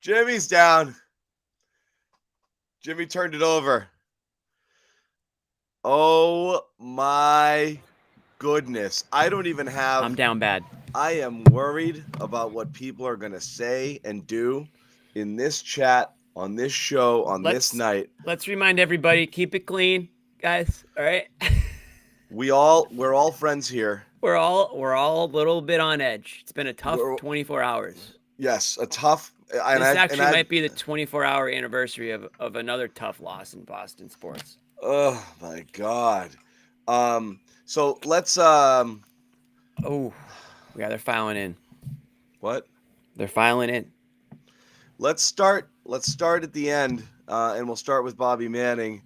Jimmy's down. Jimmy turned it over. Oh my goodness. I don't even have. I'm down bad. I am worried about what people are going to say and do in this chat, on this show, on this night. Let's remind everybody, keep it clean, guys. All right. We're all friends here. We're all a little bit on edge. It's been a tough 24 hours. Yes, a tough. This actually might be the 24-hour anniversary of another tough loss in Boston sports. Oh my God. So let's Oh, yeah, they're filing in. What? They're filing in. Let's start at the end, and we'll start with Bobby Manning.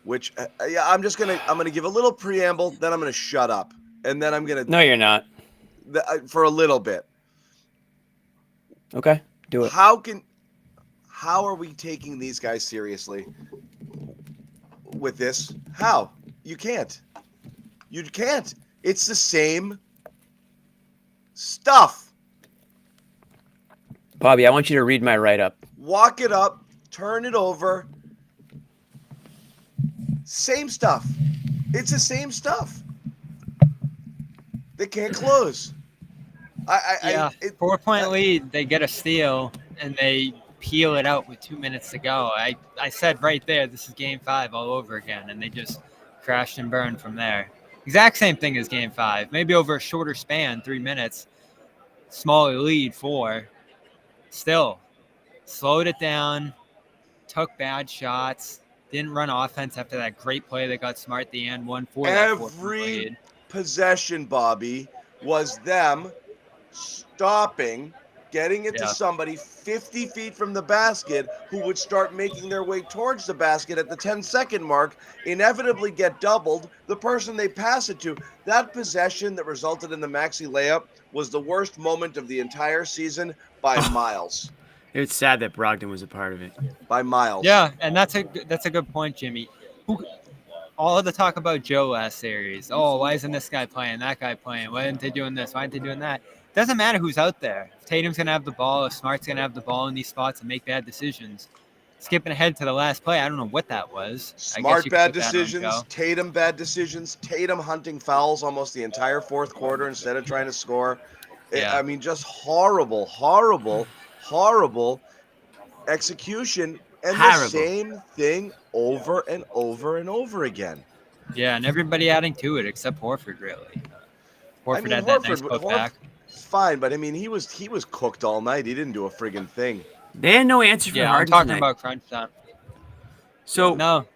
Which I'm gonna give a little preamble, then I'm gonna shut up, and then I'm gonna. No, you're not. For a little bit. Okay, do it. How are we taking these guys seriously with this? How? You can't. You can't. It's the same stuff. Bobby, I want you to read my write-up. Walk it up, turn it over. Same stuff. It's the same stuff. They can't close. 4-point lead. They get a steal and they peel it out with 2 minutes to go. I said right there, this is Game 5 all over again, and they just crashed and burned from there. Exact same thing as Game 5. Maybe over a shorter span, 3 minutes. Smaller lead, 4. Still, slowed it down, took bad shots, didn't run offense after that great play that got Smart at the end, won for that 4-point lead. Every possession, Bobby, was them stopping, getting it to somebody 50 feet from the basket who would start making their way towards the basket at the 10-second mark, inevitably get doubled. The person they pass it to, that possession that resulted in the Maxey layup was the worst moment of the entire season by miles. It's sad that Brogdon was a part of it. By miles. Yeah, and that's a good point, Jimmy. All of the talk about Joe last series. Oh, why isn't this guy playing, that guy playing? Why aren't they doing this? Why aren't they doing that? Doesn't matter who's out there. If Tatum's going to have the ball, if Smart's going to have the ball in these spots and make bad decisions. Skipping ahead to the last play, I don't know what that was. Smart bad decisions, Tatum bad decisions, Tatum hunting fouls almost the entire fourth quarter instead of trying to score. Yeah. I mean, just horrible execution, and the same thing over and over and over again. Yeah, and everybody adding to it except Horford, really. Horford had that nice put back. Fine, but I mean, he was cooked all night. He didn't do a friggin' thing. They had no answer for Harden. I'm talking tonight. about crunch time. So no,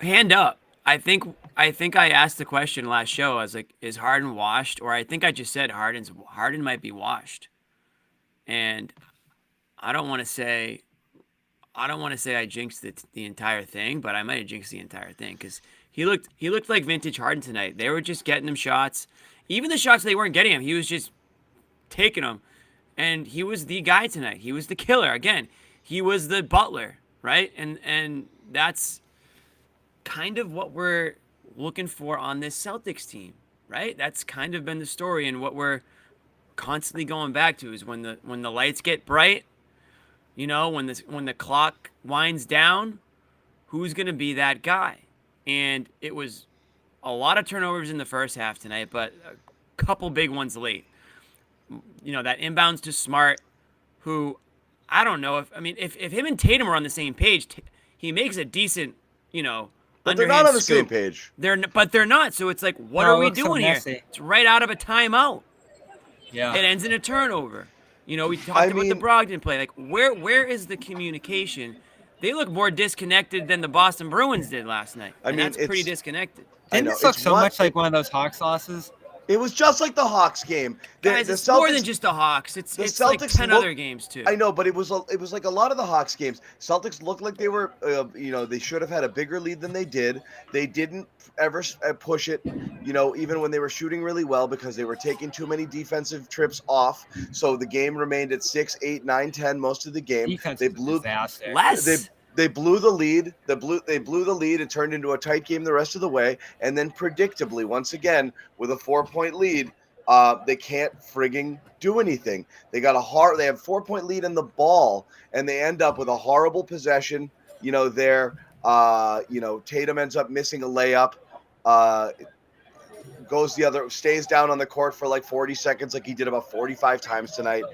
hand up. I think I asked the question last show. I was like, "Is Harden washed?" Or I think I just said Harden might be washed. And I don't want to say I jinxed the entire thing, but I might have jinxed the entire thing because he looked like vintage Harden tonight. They were just getting him shots, even the shots they weren't getting him. He was just taking them, and he was the guy tonight. He was the killer again. He was the butler, right? And that's kind of what we're looking for on this Celtics team, right? That's kind of been the story, and what we're constantly going back to is when the lights get bright. You know, when the clock winds down, who's going to be that guy? And it was a lot of turnovers in the first half tonight, but a couple big ones late. You know, that inbounds to Smart, who I don't know if him and Tatum are on the same page, he makes a decent, but they're not on the same page. They're not. So it's like, what are we doing here? It's right out of a timeout. Yeah. It ends in a turnover. We talked about the Brogdon play. Like, where is the communication? They look more disconnected than the Boston Bruins did last night. That's pretty disconnected. Didn't this look so much like one of those Hawks losses? It was just like the Hawks game. Guys, it's more than just the Hawks. It's like 10 other games, too. I know, but it was like a lot of the Hawks games. Celtics looked like they were, they should have had a bigger lead than they did. They didn't ever push it, even when they were shooting really well because they were taking too many defensive trips off. So the game remained at 6, 8, 9, 10 most of the game. Defense they blew disaster. They blew the lead. They blew the lead. It turned into a tight game the rest of the way. And then predictably, once again, with a 4-point lead, They can't frigging do anything. They have 4-point lead in the ball, and they end up with a horrible possession. There, Tatum ends up missing a layup. Stays down on the court for like 40 seconds, like he did about 45 times tonight.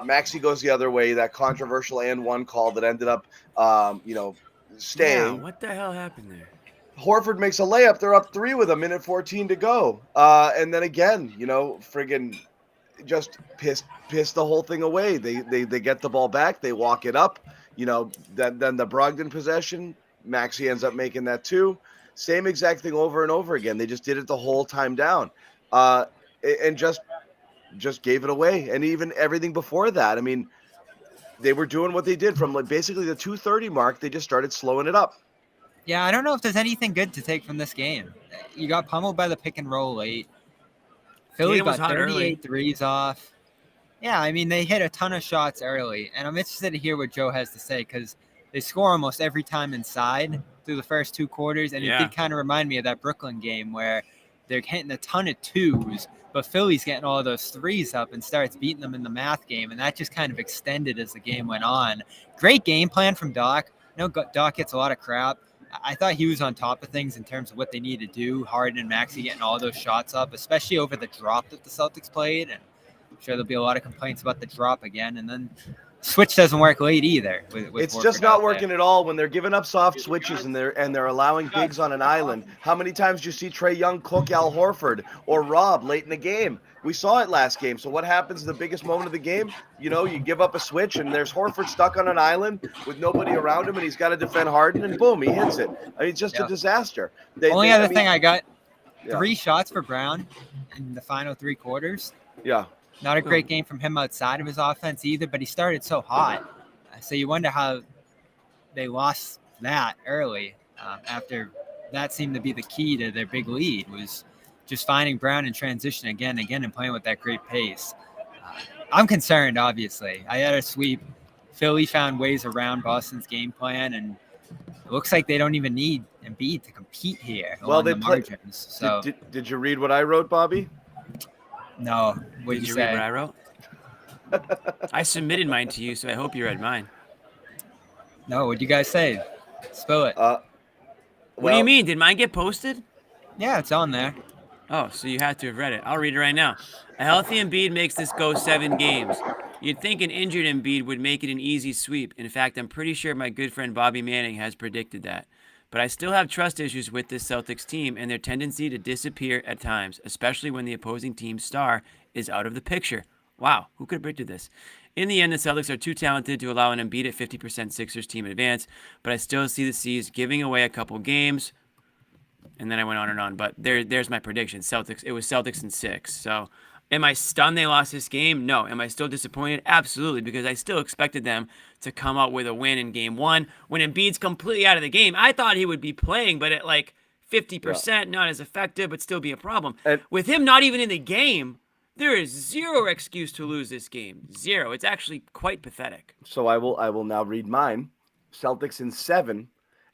Maxey goes the other way. That controversial and one call that ended up, staying. Yeah, what the hell happened there? Horford makes a layup. They're up 3 with a minute 14 to go. And then again, friggin' just piss the whole thing away. They get the ball back. They walk it up. Then the Brogdon possession, Maxey ends up making that too. Same exact thing over and over again. They just did it the whole time down, and just gave it away. And even everything before that, I mean, they were doing what they did from like basically the 2:30 mark. They just started slowing it up. Yeah, I don't know if there's anything good to take from this game. You got pummeled by the pick and roll late. Philly got 38 threes off. Yeah, I mean, they hit a ton of shots early, and I'm interested to hear what Joe has to say because they score almost every time inside through the first 2 quarters, and it did kind of remind me of that Brooklyn game where they're hitting a ton of 2s, but Philly's getting all of those 3s up and starts beating them in the math game, and that just kind of extended as the game went on. Great game plan from Doc. Doc gets a lot of crap. I thought he was on top of things in terms of what they need to do. Harden and Maxey getting all those shots up, especially over the drop that the Celtics played, and I'm sure there'll be a lot of complaints about the drop again, and then switch doesn't work late either. It's just not working at all when they're giving up soft switches and they're allowing bigs on an island. How many times do you see Trae Young cook Al Horford or Rob late in the game? We saw it last game. So what happens in the biggest moment of the game? You give up a switch and there's Horford stuck on an island with nobody around him and he's got to defend Harden and boom, he hits it. I mean, it's just a disaster. Only other thing I got, 3 shots for Brown in the final 3 quarters. Yeah. Not a great game from him outside of his offense either, but he started so hot. So you wonder how they lost that early after that seemed to be the key to their big lead was just finding Brown in transition again and playing with that great pace. I'm concerned, obviously. I had a sweep. Philly found ways around Boston's game plan, and it looks like they don't even need Embiid to compete here. Well, they the margins. So did you read what I wrote, Bobby? No. What did you say? Read what I wrote? I submitted mine to you, so I hope you read mine. No, what'd you guys say? Spill it. What do you mean? Did mine get posted? Yeah, it's on there. Oh, so you had to have read it. I'll read it right now. A healthy Embiid makes this go 7 games. You'd think an injured Embiid would make it an easy sweep. In fact, I'm pretty sure my good friend Bobby Manning has predicted that. But I still have trust issues with this Celtics team and their tendency to disappear at times, especially when the opposing team's star is out of the picture. Wow, who could have predicted this? In the end, the Celtics are too talented to allow an Embiid at 50% Sixers team advance, but I still see the C's giving away a couple games. And then I went on and on, but there's my prediction. It was Celtics in 6. So am I stunned they lost this game? No. Am I still disappointed? Absolutely, because I still expected them to come out with a win in game 1. When Embiid's completely out of the game, I thought he would be playing, but at like 50%, not as effective, but still be a problem. And with him not even in the game, there is zero excuse to lose this game. Zero. It's actually quite pathetic. So I will now read mine. Celtics in 7.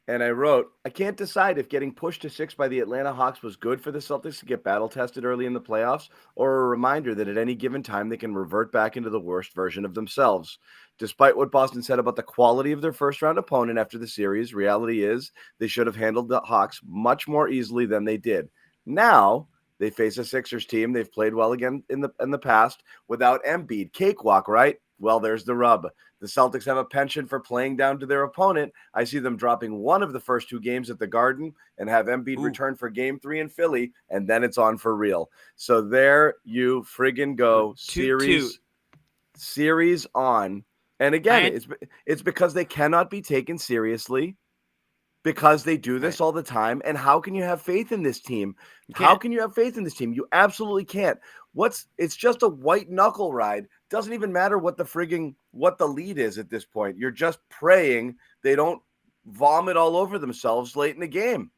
And I wrote, I can't decide if getting pushed to 6 by the Atlanta Hawks was good for the Celtics to get battle-tested early in the playoffs, or a reminder that at any given time they can revert back into the worst version of themselves. Despite what Boston said about the quality of their first-round opponent after the series, reality is they should have handled the Hawks much more easily than they did. Now they face a Sixers team they've played well again in the past without Embiid. Cakewalk, right? Well, there's the rub. The Celtics have a penchant for playing down to their opponent. I see them dropping one of the first 2 games at the Garden and have Embiid return for game 3 in Philly, and then it's on for real. So there you friggin' go. Series on. And again, it's because they cannot be taken seriously because they do this all the time. And how can you have faith in this team? How can you have faith in this team? You absolutely can't. It's just a white knuckle ride. Doesn't even matter what the lead is at this point. You're just praying they don't vomit all over themselves late in the game.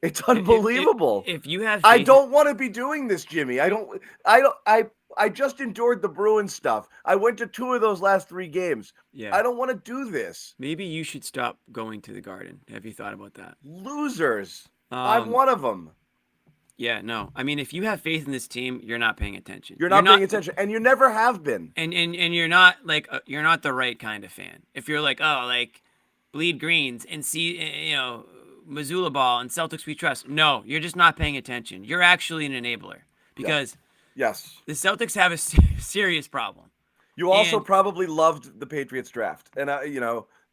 It's unbelievable. If you have, I don't want to be doing this, Jimmy. I just endured the Bruins stuff. I went to 2 of those last 3 games. Yeah. I don't want to do this. Maybe you should stop going to the Garden. Have you thought about that? Losers. I'm one of them. Yeah, no. I mean, if you have faith in this team, you're not paying attention. You're not paying attention, and you never have been. And you're not like you're not the right kind of fan. If you're like, oh, like bleed greens and see, Missoula ball and Celtics we trust. No, you're just not paying attention. You're actually an enabler because yes, the Celtics have a serious problem. You also probably loved the Patriots draft, and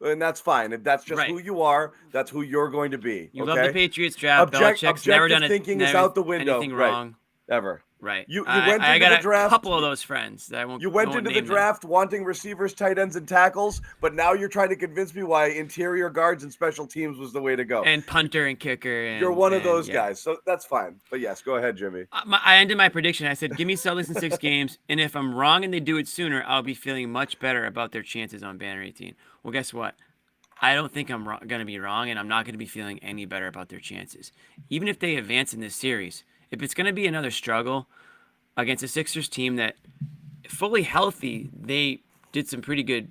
and that's fine. If that's just who you are, that's who you're going to be. You love the Patriots draft. Belichick's never done thinking is out the window. Anything wrong ever. Right. You went into the draft. A couple of those friends that I won't. You went into the draft wanting receivers, tight ends, and tackles, but now you're trying to convince me why interior guards and special teams was the way to go. And punter and kicker. You're one of those guys, so that's fine. But yes, go ahead, Jimmy. I ended my prediction. I said, give me Celtics in 6 games, and if I'm wrong and they do it sooner, I'll be feeling much better about their chances on Banner 18. Well, guess what? I don't think I'm going to be wrong, and I'm not going to be feeling any better about their chances. Even if they advance in this series, if it's going to be another struggle against a Sixers team that fully healthy, they did some pretty good.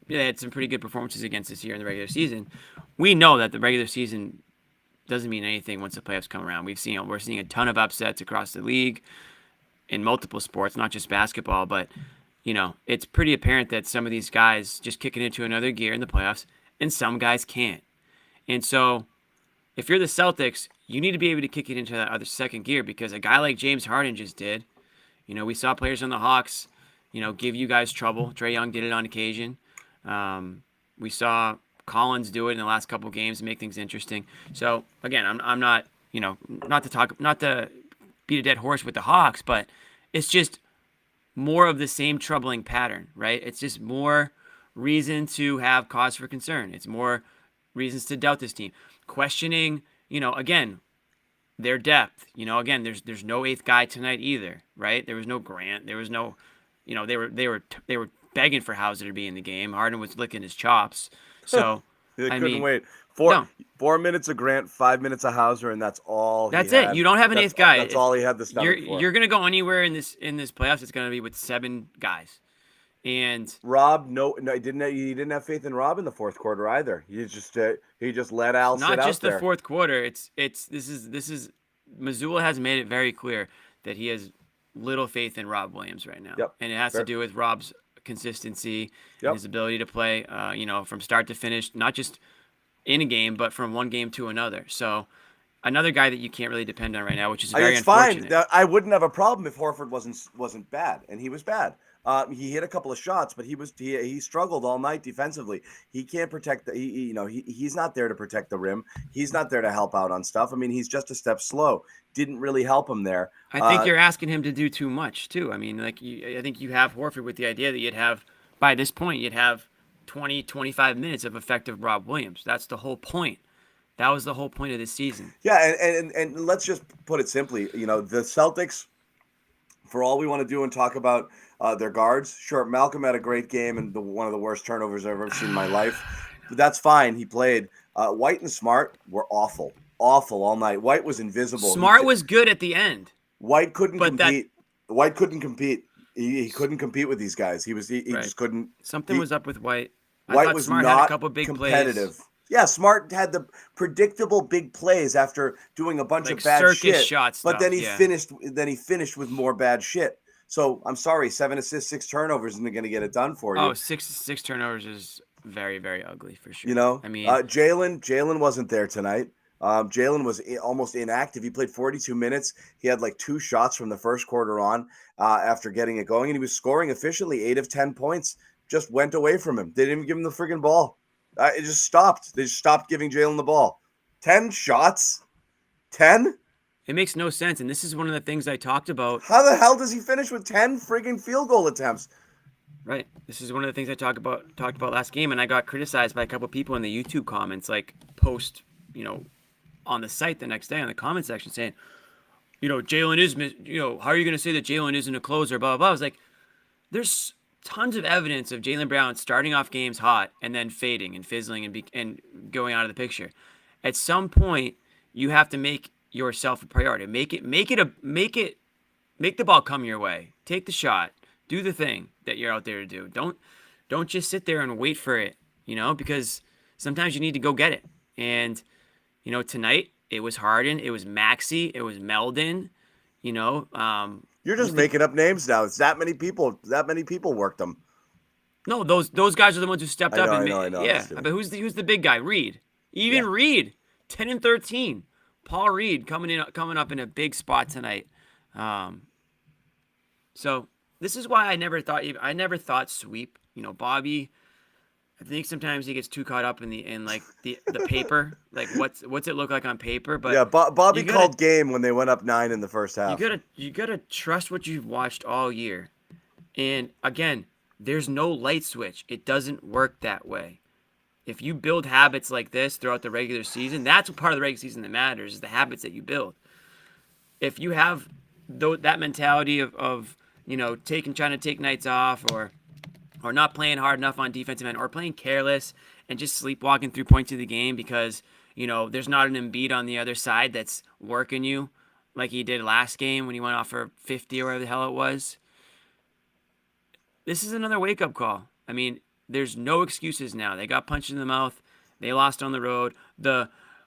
They had some pretty good performances against this year in the regular season. We know that the regular season doesn't mean anything once the playoffs come around. We're seeing a ton of upsets across the league in multiple sports, not just basketball. But it's pretty apparent that some of these guys just kick it into another gear in the playoffs, and some guys can't. And so, if you're the Celtics, you need to be able to kick it into that other second gear because a guy like James Harden just did. We saw players on the Hawks, give you guys trouble. Trae Young did it on occasion. We saw Collins do it in the last couple of games and make things interesting. So again, I'm not, not to beat a dead horse with the Hawks, but it's just more of the same troubling pattern, right? It's just more reason to have cause for concern. It's more reasons to doubt this team. Questioning, again, their depth. Again, there's no 8th guy tonight either, right? There was no Grant. There was no, they were begging for Hauser to be in the game. Harden was licking his chops. So they couldn't wait. 4 minutes of Grant, 5 minutes of Hauser, and that's all. That's it. You don't have an 8th guy. That's all he had the stomach for. You're gonna go anywhere in this playoffs. It's gonna be with 7 guys. And Rob, no, he didn't have faith in Rob in the fourth quarter either. He just let Al sit out there. Not just the fourth quarter. This is Missoula has made it very clear that he has little faith in Rob Williams right now. Yep. And it has to do with Rob's consistency and his ability to play, from start to finish, not just in a game, but from one game to another. So another guy that you can't really depend on right now, which is very unfortunate. Fine. I wouldn't have a problem if Horford wasn't bad, and he was bad. He hit a couple of shots, but he struggled all night defensively. He can't protect he's not there to protect the rim. He's not there to help out on stuff. I mean, he's just a step slow. Didn't really help him there. I think you're asking him to do too much too. I mean, I think you have Horford with the idea that by this point you'd have 20, 25 minutes of effective Rob Williams. That's the whole point. That was the whole point of this season. Yeah, and let's just put it simply. The Celtics, for all we want to do and talk about their guards, sure, Malcolm had a great game and one of the worst turnovers I've ever seen in my life. But that's fine. He played. White and Smart were awful all night. White was invisible. Smart was good at the end. White couldn't compete. White couldn't compete. He couldn't compete with these guys. He just couldn't. Something was up with White. White was Smart not had a couple big competitive. Plays. Yeah, Smart had the predictable big plays after doing a bunch of bad shit. Shots, but then he finished with more bad shit. So I'm sorry, 7 assists, 6 turnovers isn't going to get it done for you. Oh, six turnovers is very, very ugly for sure. I mean, Jalen wasn't there tonight. Jalen was almost inactive. He played 42 minutes. He had like 2 shots from the first quarter on after getting it going, and he was scoring efficiently. 8 of 10 points just went away from him. They didn't even give him the friggin' ball. It just stopped. They just stopped giving Jalen the ball. 10 shots? 10? It makes no sense, and this is one of the things I talked about. How the hell does he finish with 10 friggin' field goal attempts? Right. This is one of the things I talked about last game, and I got criticized by a couple people in the YouTube comments, like post, on the site the next day on the comment section saying, Jalen is, how are you going to say that Jalen isn't a closer, blah, blah, blah. I was like, there's tons of evidence of Jaylen Brown starting off games hot and then fading and fizzling and going out of the picture. At some point, you have to make yourself a priority. Make the ball come your way. Take the shot. Do the thing that you're out there to do. Don't just sit there and wait for it, because sometimes you need to go get it. And, tonight It was Harden. It was Maxey. It was Meldon. You know, You're just making up names now. It's that many people. That many people worked them. no, those guys are the ones who stepped up. I know. Yeah, but who's the big guy? Reed. Even Reed, 10 and 13. Paul Reed coming up in a big spot tonight. So this is why I never thought sweep. You know, Bobby. I think sometimes he gets too caught up in the paper, like what's it look like on paper. But yeah, Bobby called game when they went up 9 in the first half. You gotta trust what you've watched all year, and again, there's no light switch. It doesn't work that way. If you build habits like this throughout the regular season, that's what part of the regular season that matters is the habits that you build. If you have that mentality of you know trying to take nights off or not playing hard enough on defensive end, or playing careless and just sleepwalking through points of the game because, you know, there's not an Embiid on the other side that's working you like he did last game when he went off for 50 or whatever the hell it was. This is another wake-up call. I mean, there's no excuses now. They got punched in the mouth. They lost on the road.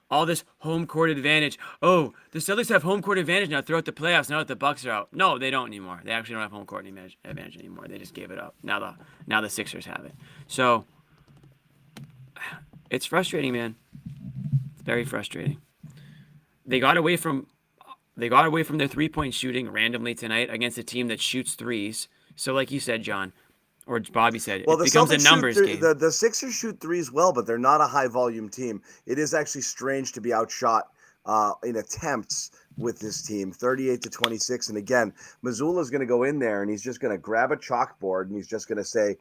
All this home court advantage. Oh, the Celtics have home court advantage now throughout the playoffs now that the Bucks are out. No, they don't anymore. They actually don't have home court advantage anymore. They just gave it up. Now the Sixers have it. So it's frustrating, man. It's very frustrating. They got away from their 3-point shooting randomly tonight against a team that shoots threes. So like you said, John, or Bobby said, it becomes a numbers game. The Sixers shoot threes well, but they're not a high-volume team. It is actually strange to be outshot in attempts with this team, 38-26. And again, Mazzulla's going to go in there, and he's just going to grab a chalkboard, and he's just going to say,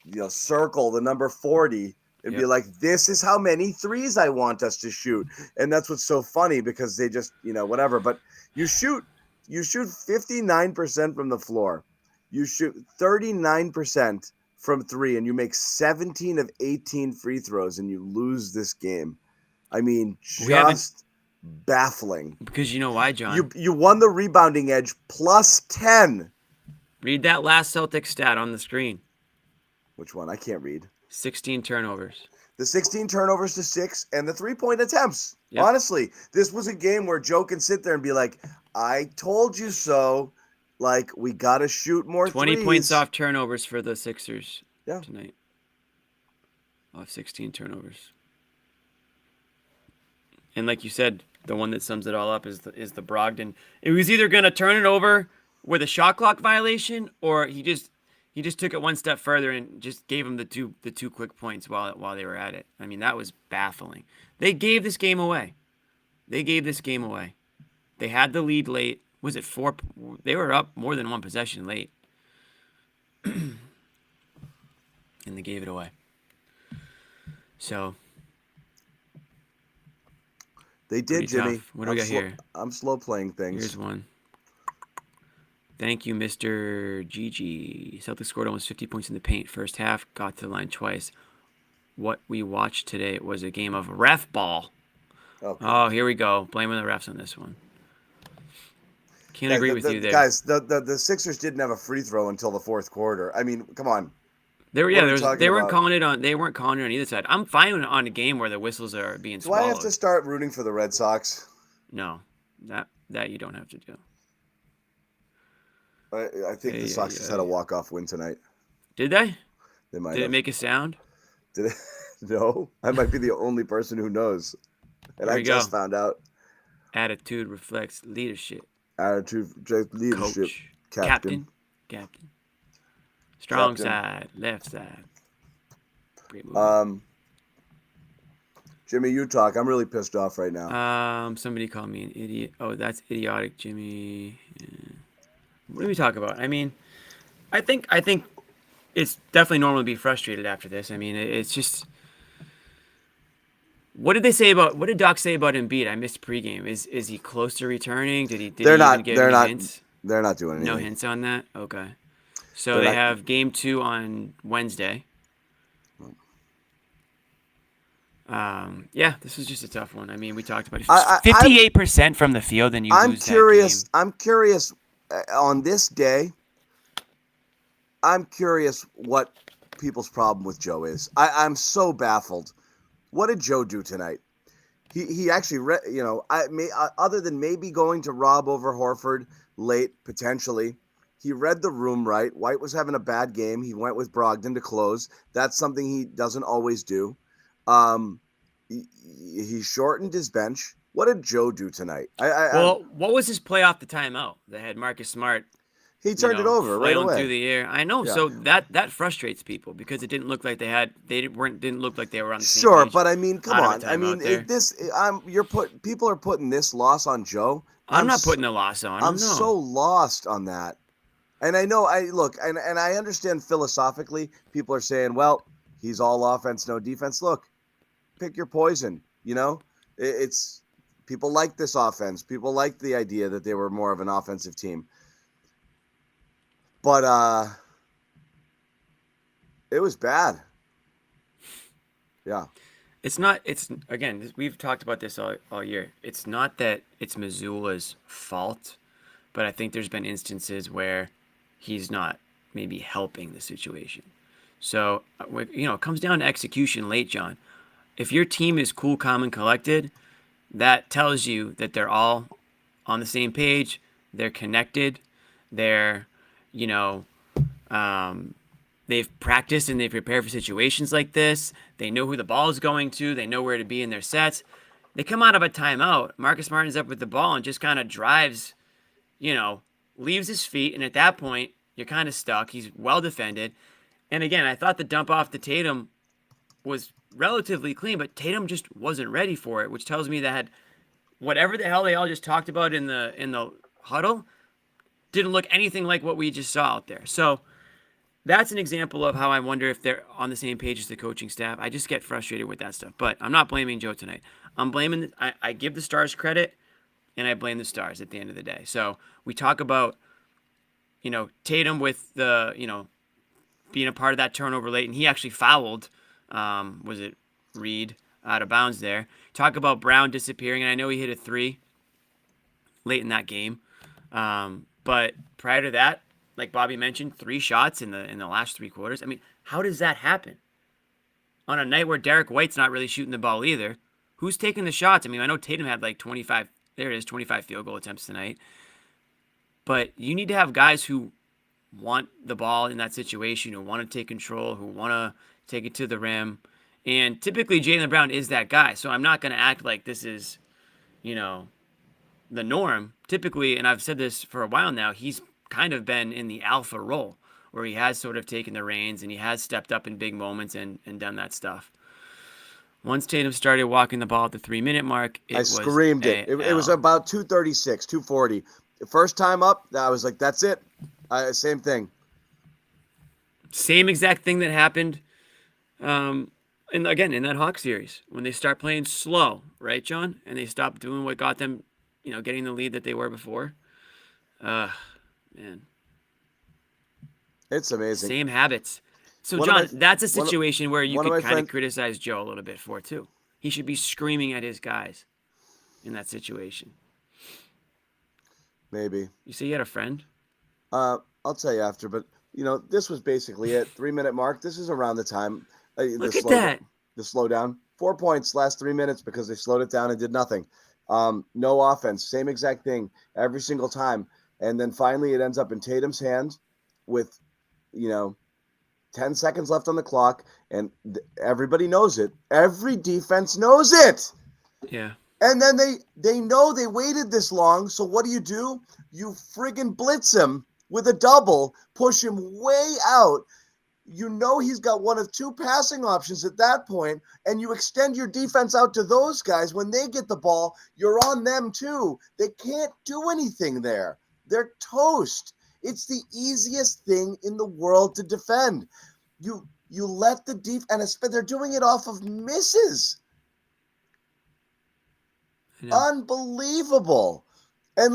you know, circle the number 40 and be like, this is how many threes I want us to shoot. And that's what's so funny because they just, you know, whatever. But you shoot 59% from the floor. You shoot 39% from 3, and you make 17 of 18 free throws, and you lose this game. I mean, just baffling. Because you know why, John? You won the rebounding edge plus 10. Read that last Celtics stat on the screen. Which one? I can't read. 16 turnovers. The 16 turnovers to 6 and the 3-point attempts. Yep. Honestly, this was a game where Joe can sit there and be like, I told you so. Like, we got to shoot more 20 threes. points off turnovers for the Sixers tonight. Off 16 turnovers. And like you said, the one that sums it all up is the Brogdon. It was either going to turn it over with a shot clock violation, or he just took it one step further and just gave him the two quick points while they were at it. I mean, that was baffling. They gave this game away. They had the lead late. Was it 4? They were up more than one possession late. And they gave it away. So. They did, Jimmy. Tough. What do we got here? I'm slow playing things. Here's one. Thank you, Mr. GG. Celtics scored almost 50 points in the paint first half. Got to the line twice. What we watched today was a game of ref ball. Okay. Oh, here we go. Blaming the refs on this one. Can't agree with you there. Guys, the Sixers didn't have a free throw until the fourth quarter. I mean, come on. They weren't calling it on either side. I'm fine on a game where the whistles are being swallowed. Do I have to start rooting for the Red Sox? No. That you don't have to do. I think the Sox just had a walk-off win tonight. Did they? They might. Did it make a sound? Did it? No. I might be the only person who knows. And I just found out. Attitude reflects leadership. Attitude, leadership. Coach. Captain. Strong side, left side. Great move. Jimmy, you talk. I'm really pissed off right now. Somebody called me an idiot. Oh, that's idiotic, Jimmy. Yeah. What do we talk about? I mean, I think it's definitely normal to be frustrated after this. I mean, it's just. What did Doc say about Embiid? I missed pregame. Is he close to returning? Did he even give any hints? They're not doing anything. No hints on that? Okay. So they have game 2 on Wednesday. Yeah, this was just a tough one. I mean, we talked about it. 58% from the field, and you lose that game. I'm curious on this day. I'm curious what people's problem with Joe is. I'm so baffled. What did Joe do tonight? He actually read, other than maybe going to Rob over Horford late potentially, he read the room right. White was having a bad game. He went with Brogdon to close. That's something he doesn't always do. He shortened his bench. What did Joe do tonight? What was his play off the timeout that had Marcus Smart? He turned it over right away through the air. I know. Yeah. So that frustrates people because it didn't look like didn't look like they were on the same page. Sure, but I mean, come on. I mean, people are putting this loss on Joe. I'm not putting a loss on him. I'm so lost on that. And I know and I understand philosophically people are saying, well, he's all offense, no defense. Look, pick your poison, It's people like this offense. People like the idea that they were more of an offensive team. But it was bad. Yeah. Again, we've talked about this all year. It's not that it's Missoula's fault, but I think there's been instances where he's not maybe helping the situation. So, it comes down to execution late, John. If your team is cool, calm, and collected, that tells you that they're all on the same page. They're connected. They're they've practiced and they've prepared for situations like this. They know who the ball is going to. They know where to be in their sets. They come out of a timeout. Marcus Martin's up with the ball and just kind of drives, leaves his feet. And at that point, you're kind of stuck. He's well defended. And again, I thought the dump off to Tatum was relatively clean, but Tatum just wasn't ready for it, which tells me that whatever the hell they all just talked about in the huddle didn't look anything like what we just saw out there. So that's an example of how I wonder if they're on the same page as the coaching staff. I just get frustrated with that stuff. But I'm not blaming Joe tonight. I give the Stars credit, and I blame the Stars at the end of the day. So we talk about, Tatum with the, being a part of that turnover late, and he actually fouled, was it Reed, out of bounds there. Talk about Brown disappearing, and I know he hit a 3 late in that game. But prior to that, like Bobby mentioned, 3 shots in the last 3 quarters. I mean, how does that happen? On a night where Derek White's not really shooting the ball either, who's taking the shots? I mean, I know Tatum had like 25 field goal attempts tonight. But you need to have guys who want the ball in that situation, who want to take control, who want to take it to the rim. And typically Jaylen Brown is that guy. So I'm not going to act like this is, the norm. Typically, and I've said this for a while now, he's kind of been in the alpha role where he has sort of taken the reins and he has stepped up in big moments and done that stuff. Once Tatum started walking the ball at the 3-minute mark, I screamed it. It was about 2:36, 2:40. The first time up, I was like, that's it. Same thing. Same exact thing that happened, and again, in that Hawks series, when they start playing slow, right, John? And they stop doing what got them, getting the lead that they were before. Man. It's amazing. Same habits. So, John, that's a situation where you could kind of criticize Joe a little bit for, too. He should be screaming at his guys in that situation. Maybe. You say you had a friend? I'll tell you after, but, this was basically it. 3-minute mark. This is around the time. Look at that. The slowdown. 4 points last 3 minutes because they slowed it down and did nothing. No offense. Same exact thing every single time. And then finally it ends up in Tatum's hands with, 10 seconds left on the clock. And everybody knows it. Every defense knows it. Yeah. And then they know they waited this long. So what do? You friggin' blitz him with a double, push him way out. He's got one of 2 passing options at that point, and you extend your defense out to those guys. When they get the ball, you're on them too. They can't do anything there. They're toast. It's the easiest thing in the world to defend. You let the and they're doing it off of misses. Unbelievable. And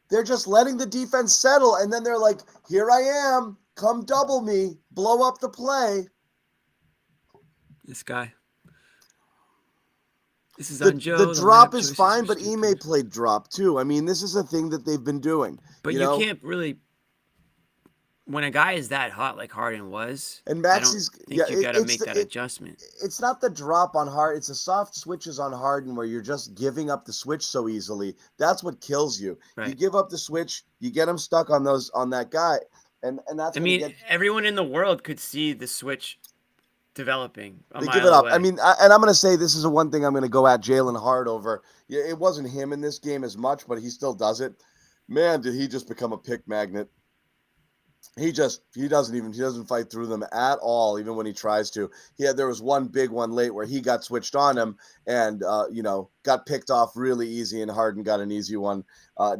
they're just letting the defense settle, and then they're like, here I am. Come double me, blow up the play. This guy. This is on Joe. The drop is fine, but Ime played drop too. I mean, this is a thing that they've been doing. But you can't really. when a guy is that hot like Harden was, And I don't Maxi's think you got to make that adjustment. It's not the drop on Harden. It's the soft switches on Harden where you're just giving up the switch so easily. That's what kills you. Right. You give up the switch, you get him stuck on that guy, and that's. Everyone in the world could see the switch developing. They give it up. Away. And I'm going to say this is the one thing I'm going to go at Jalen Hard over. Yeah, it wasn't him in this game as much, but he still does it. Man, did he just become a pick magnet? He doesn't fight through them at all, even when he tries to. There was one big one late where he got switched on him and got picked off really easy, and Harden got an easy one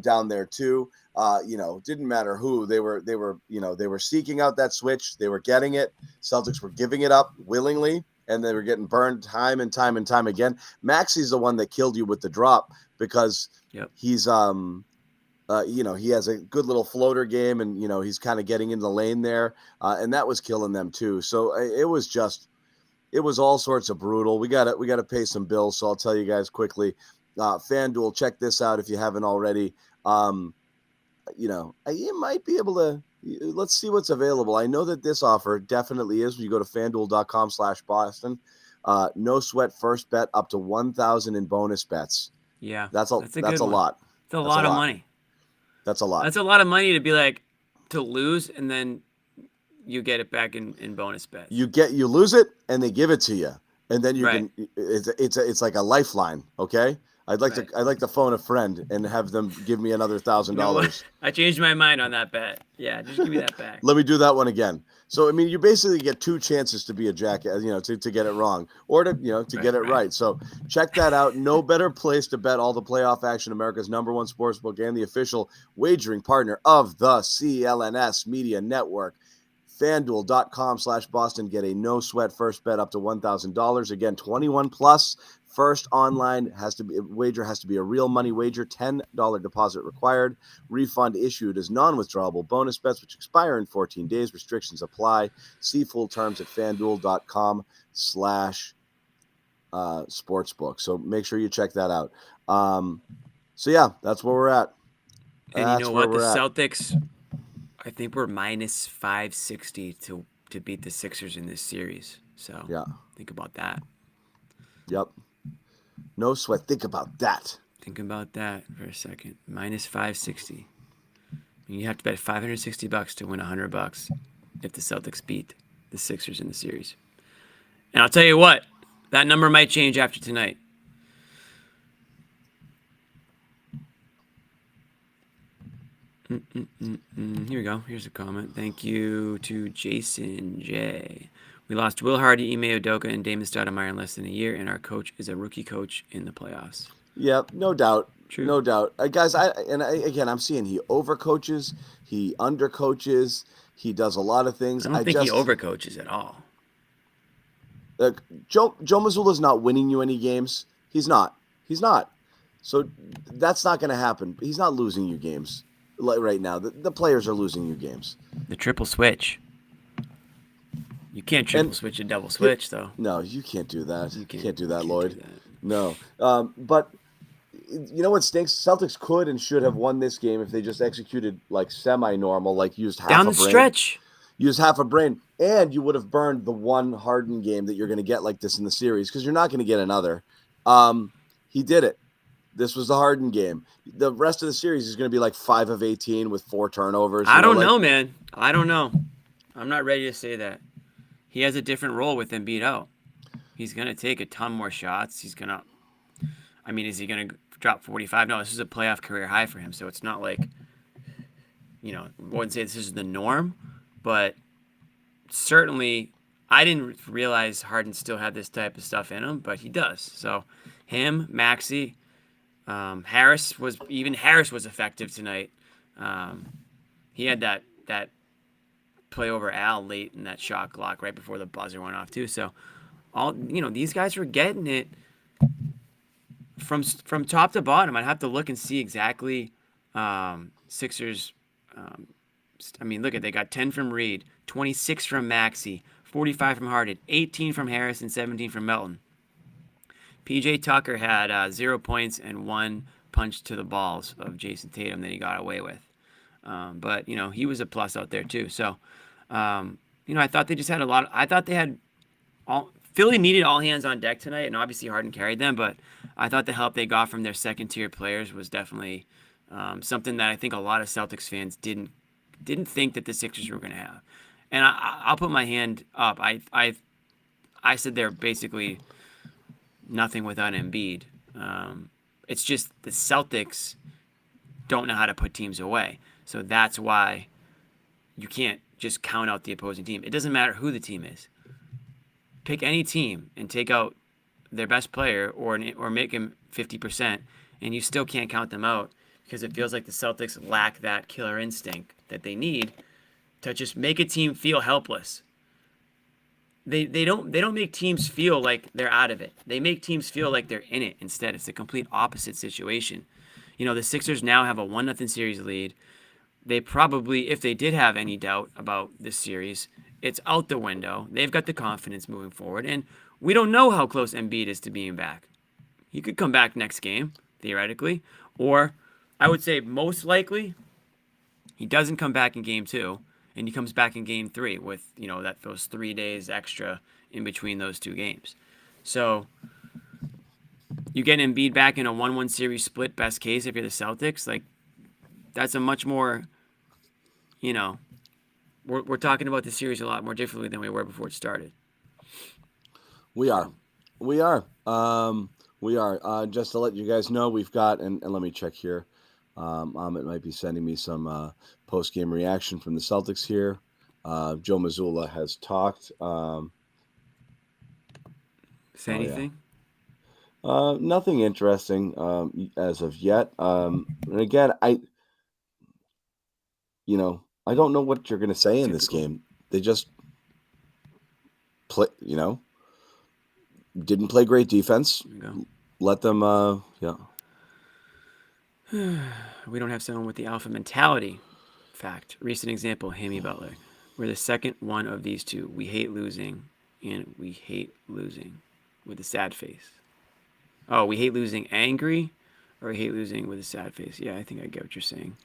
down there too. Didn't matter who they were seeking out that switch. They were getting it. Celtics were giving it up willingly, and they were getting burned time and time and time again. Maxi's the one that killed you with the drop because he's he has a good little floater game, and he's kind of getting into the lane there, and that was killing them too. So it was all sorts of brutal. We got to pay some bills, so I'll tell you guys quickly. FanDuel, check this out if you haven't already. You might be able to. Let's see what's available. I know that this offer definitely is. When you go to FanDuel.com/Boston, no sweat first bet up to 1,000 in bonus bets. Yeah, that's a lot. It's a lot of money. That's a lot. That's a lot of money to lose, and then you get it back in bonus bets. You lose it, and they give it to you, and then you can. It's like a lifeline. Okay, I'd like to phone a friend and have them give me another $1,000. I changed my mind on that bet. Yeah, just give me that back. Let me do that one again. So you basically get two chances to be a jackass, to get it wrong or to get it right. So check that out. No better place to bet all the playoff action. America's #1 sportsbook and the official wagering partner of the CLNS Media Network. FanDuel.com/Boston. Get a no sweat first bet up to $1,000. Again, 21 plus. First online wager has to be a real money wager. $10 deposit required. Refund issued as non-withdrawable bonus bets, which expire in 14 days. Restrictions apply. See full terms at FanDuel.com/sportsbook. So make sure you check that out. That's where we're at. And you know what? The Celtics, I think we're minus 560 to beat the Sixers in this series. So think about that. Yep. No sweat. Think about that. Think about that for a second. Minus 560. You have to bet $560 to win $100 if the Celtics beat the Sixers in the series. And I'll tell you what, that number might change after tonight. Here we go. Here's a comment. Thank you to Jason J. We lost Will Hardy, Ime Udoka, and Damon Stoudemire in less than a year, and our coach is a rookie coach in the playoffs. Yeah, no doubt. True. No doubt. Guys, I'm seeing he overcoaches, he undercoaches, he does a lot of things. I don't think he overcoaches at all. Joe Mazzulla's not winning you any games. He's not. So that's not going to happen. He's not losing you games right now. The players are losing you games. The triple switch. You can't triple switch and double switch, though. No, you can't do that. You can't do that, Lloyd. No. But you know what stinks? Celtics could and should have won this game if they just executed like semi-normal, like used half down a the brain. Stretch. Use half a brain, and you would have burned the one Harden game that you're going to get like this in the series because you're not going to get another. He did it. This was the Harden game. The rest of the series is going to be like 5 of 18 with 4 turnovers. I don't know, man. I don't know. I'm not ready to say that. He has a different role with Embiid out. He's going to take a ton more shots. Is he going to drop 45? No, this is a playoff career high for him. So it's not like, I wouldn't say this is the norm, but certainly I didn't realize Harden still had this type of stuff in him, but he does. So him, Maxey, Harris was effective tonight. He had that play over Al late in that shot clock right before the buzzer went off too. So these guys were getting it from top to bottom. I'd have to look and see exactly Sixers. Look at, they got 10 from Reed, 26 from Maxey, 45 from Harden, 18 from Harris, and 17 from Melton. PJ Tucker had 0 points and 1 punch to the balls of Jason Tatum that he got away with. But he was a plus out there too. So, I thought they just had a lot. I thought they had Philly needed all hands on deck tonight, and obviously Harden carried them. But I thought the help they got from their second tier players was definitely something that I think a lot of Celtics fans didn't think that the Sixers were going to have. And I'll put my hand up. I said they're basically nothing without Embiid. It's just the Celtics don't know how to put teams away. So that's why you can't just count out the opposing team. It doesn't matter who the team is. Pick any team and take out their best player or make him 50%, and you still can't count them out because it feels like the Celtics lack that killer instinct that they need to just make a team feel helpless. They don't make teams feel like they're out of it. They make teams feel like they're in it instead. It's a complete opposite situation. The Sixers now have a 1-0 series lead. They probably, if they did have any doubt about this series, it's out the window. They've got the confidence moving forward, and we don't know how close Embiid is to being back. He could come back next game, theoretically, or I would say most likely he doesn't come back in game 2, and he comes back in game 3 with, those 3 days extra in between those two games. So you get Embiid back in a 1-1 series split, best case, if you're the Celtics. Like, that's a much more, we're talking about the series a lot more differently than we were before it started. We are. Just to let you guys know, we've got, and let me check here. It might be sending me some post-game reaction from the Celtics here. Joe Mazzulla has talked. Say anything? Yeah. Nothing interesting as of yet. And again, I don't know what you're going to say in this game. They just play, didn't play great defense. Let them, We don't have someone with the alpha mentality. Fact. Recent example, Hammy Butler. We're the second one of these two. We hate losing, and we hate losing with a sad face. Oh, we hate losing angry, or we hate losing with a sad face. Yeah, I think I get what you're saying,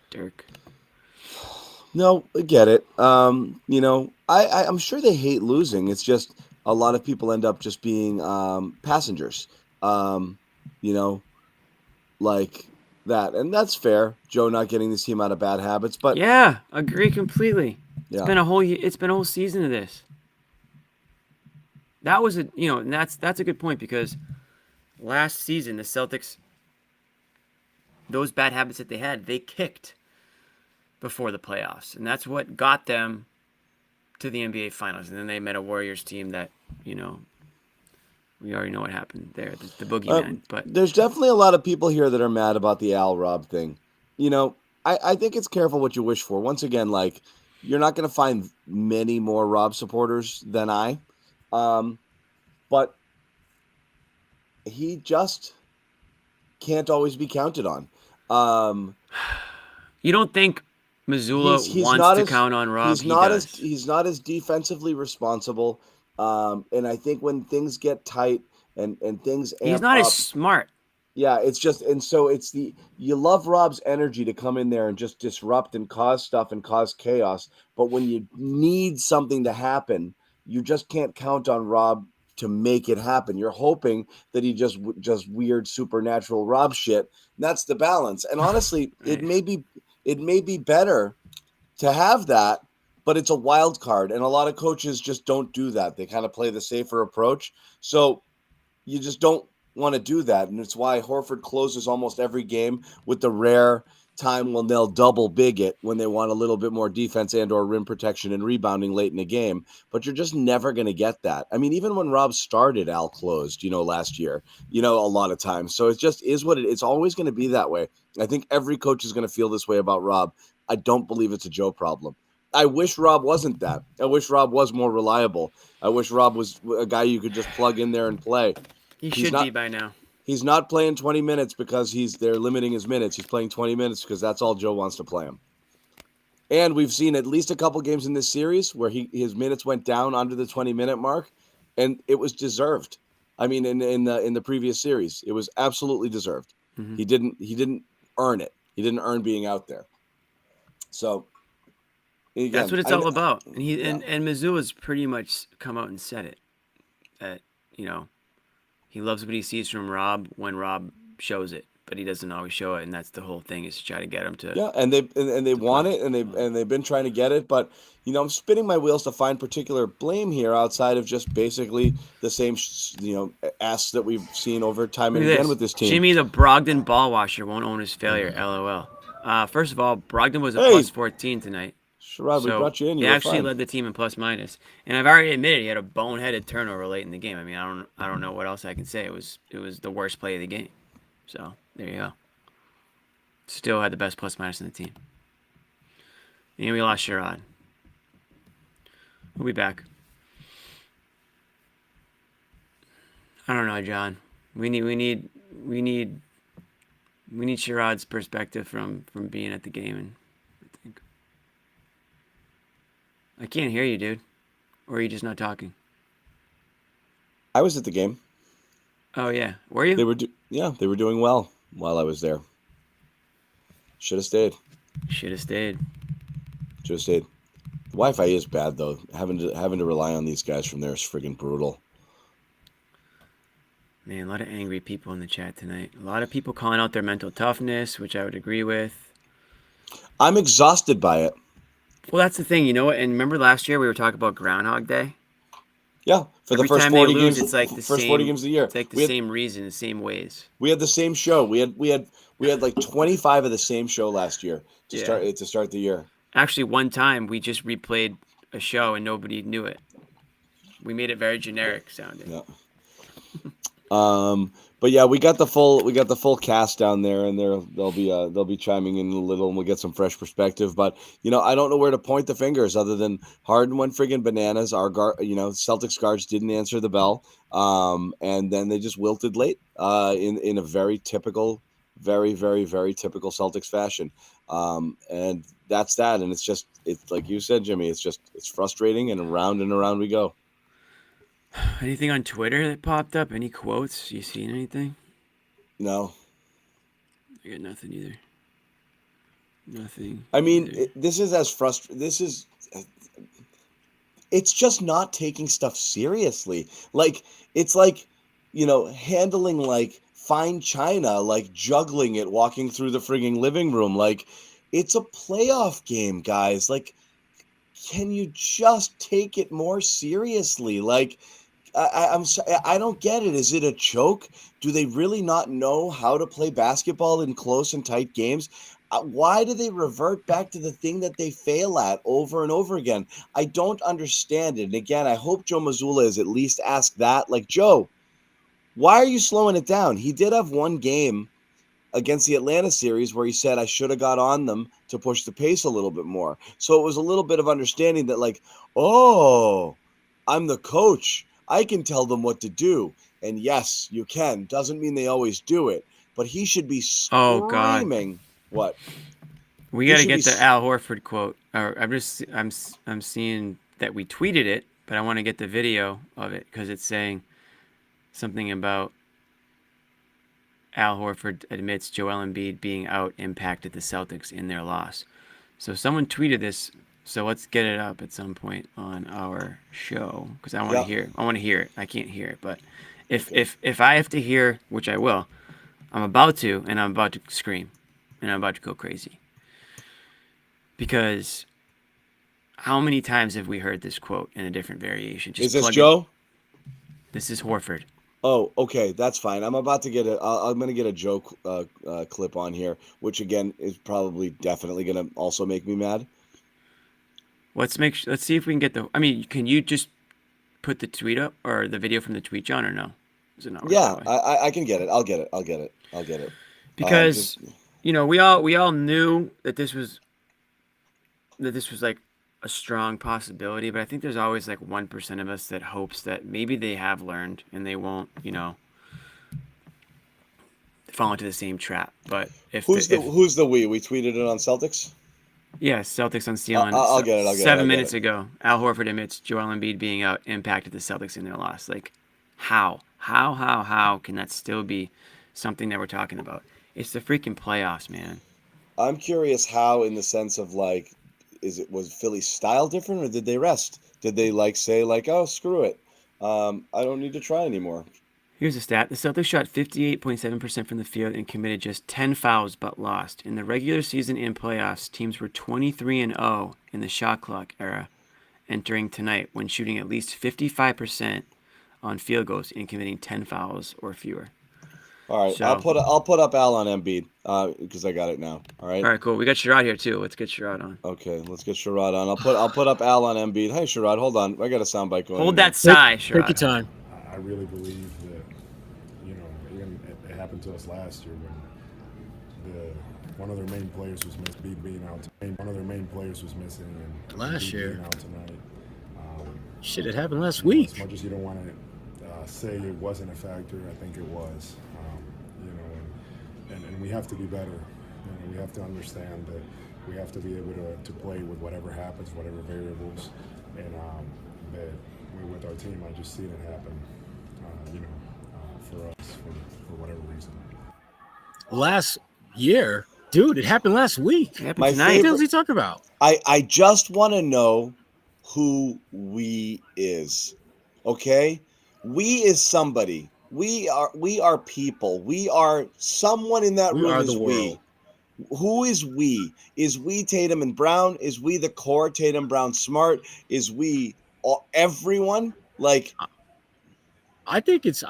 Dirk. No, I get it. I'm sure they hate losing. It's just a lot of people end up just being passengers, like that. And that's fair. Joe not getting this team out of bad habits. But yeah, agree completely. Yeah. It's been a whole season of this. That was and that's a good point because last season the Celtics, those bad habits that they had, they kicked before the playoffs, and that's what got them to the NBA Finals. And then they met a Warriors team that, we already know what happened there, the boogeyman. But there's definitely a lot of people here that are mad about the Al Rob thing. I think it's careful what you wish for. Once again, like, you're not going to find many more Rob supporters than I, but he just can't always be counted on. You don't think Mazzulla wants to count on Rob? He's not as defensively responsible. And I think when things get tight and things he's not up, as smart. Yeah, it's just, and so you love Rob's energy to come in there and just disrupt and cause stuff and cause chaos. But when you need something to happen, you just can't count on Rob to make it happen. You're hoping that he just weird supernatural Rob shit. And that's the balance. And honestly, Right. it may be better to have that, but it's a wild card. And a lot of coaches just don't do that. They kind of play the safer approach. So you just don't want to do that. And it's why Horford closes almost every game with the rare time when they'll double big it when they want a little bit more defense and or rim protection and rebounding late in the game. But you're just never going to get that. I mean, even when Rob started, Al closed, last year, a lot of times. So it just is what it's always going to be that way. I think every coach is going to feel this way about Rob. I don't believe it's a Joe problem. I wish Rob wasn't that. I wish Rob was more reliable. I wish Rob was a guy you could just plug in there and play. He should be by now. He's not playing 20 minutes because they're limiting his minutes. He's playing 20 minutes because that's all Joe wants to play him. And we've seen at least a couple games in this series where his minutes went down under the 20-minute mark, and it was deserved. I mean, in the previous series, it was absolutely deserved. Mm-hmm. He didn't earn it. He didn't earn being out there. So again, That's what it's all about. And and Missoula's pretty much come out and said it. That, he loves what he sees from Rob when Rob shows it, but he doesn't always show it, and that's the whole thing, is to try to get him to. Yeah, and they want it, and they've been trying to get it, but I'm spinning my wheels to find particular blame here outside of just basically the same asks that we've seen over time and Look at again this. with this team. Jimmy the Brogdon ball washer won't own his failure. LOL. First of all, Brogdon was a Hey! plus 14 tonight. Sherrod, we brought you in. He You were actually fine. led the team in plus minus, and I've already admitted he had a boneheaded turnover late in the game. I mean, I don't know what else I can say. It was the worst play of the game. So there you go. Still had the best plus minus in the team. And we lost Sherrod. We'll be back. I don't know, John. We need Sherrod's perspective from being at the game, and I think I can't hear you, dude. Or are you just not talking? I was at the game. Oh yeah, were you? They were doing well while I was there. Should have stayed. Should have stayed. The Wi-Fi is bad though. Having to rely on these guys from there is friggin' brutal. Man, a lot of angry people in the chat tonight. A lot of people calling out their mental toughness, which I would agree with. I'm exhausted by it. Well, that's the thing, you know what? And remember last year we were talking about Groundhog Day? Yeah, for Every the first time 40 they lose, games, it's like the first same, 40 games of the year. It's like the same reason, the same ways. We had the same show. We had like 25 of the same show last year to start the year. Actually, one time we just replayed a show and nobody knew it. We made it very generic sounding. Yeah. But yeah, we got the full cast down there, and they'll be chiming in a little, and we'll get some fresh perspective. But I don't know where to point the fingers other than Harden went friggin' bananas. Our Celtics guards didn't answer the bell, and then they just wilted late, in a very typical, very very very typical Celtics fashion. And that's that. And it's like you said, Jimmy. It's frustrating, and around we go. Anything on Twitter that popped up? Any quotes? You seen anything? No. I got nothing either. Nothing. I mean, this is as frustrating. It's just not taking stuff seriously. Like, it's like, handling like fine china, like juggling it, walking through the frigging living room. Like, it's a playoff game, guys. Like, can you just take it more seriously? Like, I don't get it. Is it a joke? Do they really not know how to play basketball in close and tight games? Why do they revert back to the thing that they fail at over and over again? I don't understand it. And again, I hope Joe Mazzulla is at least asked that. Like, Joe, why are you slowing it down? He did have one game against the Atlanta series where he said, I should have got on them to push the pace a little bit more. So it was a little bit of understanding that, like, oh, I'm the coach. I can tell them what to do. And yes, you can. Doesn't mean they always do it. But he should be screaming. Oh, God. What? We got to get the Al Horford quote. I'm seeing that we tweeted it, but I want to get the video of it because it's saying something about Al Horford admits Joel Embiid being out impacted the Celtics in their loss. So someone tweeted this. So let's get it up at some point on our show because I want to hear. I want to hear it. I can't hear it, but if I have to hear, which I will, I'm about to, and I'm about to scream, and I'm about to go crazy. Because how many times have we heard this quote in a different variation? Is this Joe? This is Horford. Oh, okay, that's fine. I'm about to get I'm going to get a Joe clip on here, which again is probably definitely going to also make me mad. Let's see if we can get the. I mean, can you just put the tweet up or the video from the tweet, John, or no? Is it not? Yeah, I can get it. I'll get it. Because we all knew that this was like a strong possibility, but I think there's always like 1% of us that hopes that maybe they have learned and they won't, fall into the same trap. But who's the we? We tweeted it on Celtics. Yes, Celtics on CLNS. I'll get it. 7 minutes ago, Al Horford admits Joel Embiid being out impacted the Celtics in their loss. Like, how can that still be something that we're talking about? It's the freaking playoffs, man. I'm curious how, in the sense of like, was Philly's style different, or did they rest? Did they say oh, screw it, I don't need to try anymore? Here's a stat. The Celtics shot 58.7% from the field and committed just 10 fouls but lost. In the regular season and playoffs, teams were 23-0 in the shot clock era entering tonight when shooting at least 55% on field goals and committing 10 fouls or fewer. All right, So, I'll put up Al on Embiid because I got it now. All right, cool. We got Sherrod here too. Let's get Sherrod on. Okay, let's get Sherrod on. I'll put up Al on Embiid. Hey, Sherrod, hold on. I got a soundbite going. Hold that sigh, Sherrod. Take your time. I really believe that, even it happened to us last year when one of their main players was being out. One of their main players was missing, and Last year. being out tonight. Shit, it happened last week. As much as you don't want to say it wasn't a factor, I think it was. And we have to be better. We have to understand that we have to be able to play with whatever happens, whatever variables, and that with our team, I just seen it happen. For us, for whatever reason. Last year, dude, it happened last week. It happened My tonight. What the hell is he talking about? I just want to know who we is. Okay? We is somebody. We are people. We are someone in that We room are is the world. we. Who is we? Is we Tatum and Brown? Is we the core Tatum, Brown, Smart? Is we everyone? Like, I think it's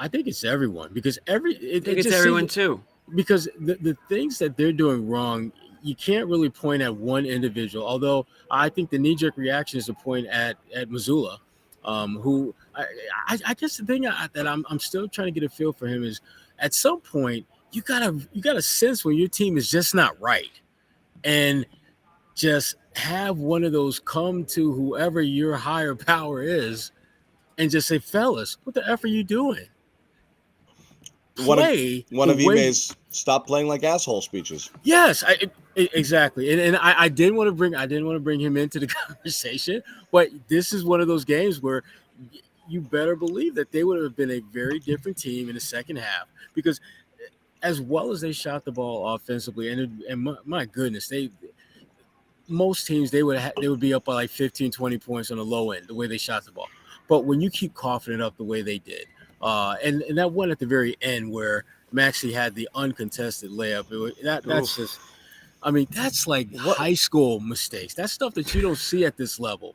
everyone because I think it's everyone too. because the things that they're doing wrong, you can't really point at one individual. Although I think the knee-jerk reaction is to point at Missoula, who I guess the thing that I'm still trying to get a feel for him is at some point you gotta sense when your team is just not right, and just have one of those come to whoever your higher power is, and just say, fellas, what the F are you doing? Play one the of way- Ime's stop playing like asshole speeches. Yes, exactly. And I didn't want to bring him into the conversation, but this is one of those games where you better believe that they would have been a very different team in the second half, because as well as they shot the ball offensively, and my goodness, most teams they would be up by like 15, 20 points on the low end the way they shot the ball. But when you keep coughing it up the way they did, and that one at the very end where Maxey had the uncontested layup, that's just, I mean, that's like high school mistakes. That's stuff that you don't see at this level.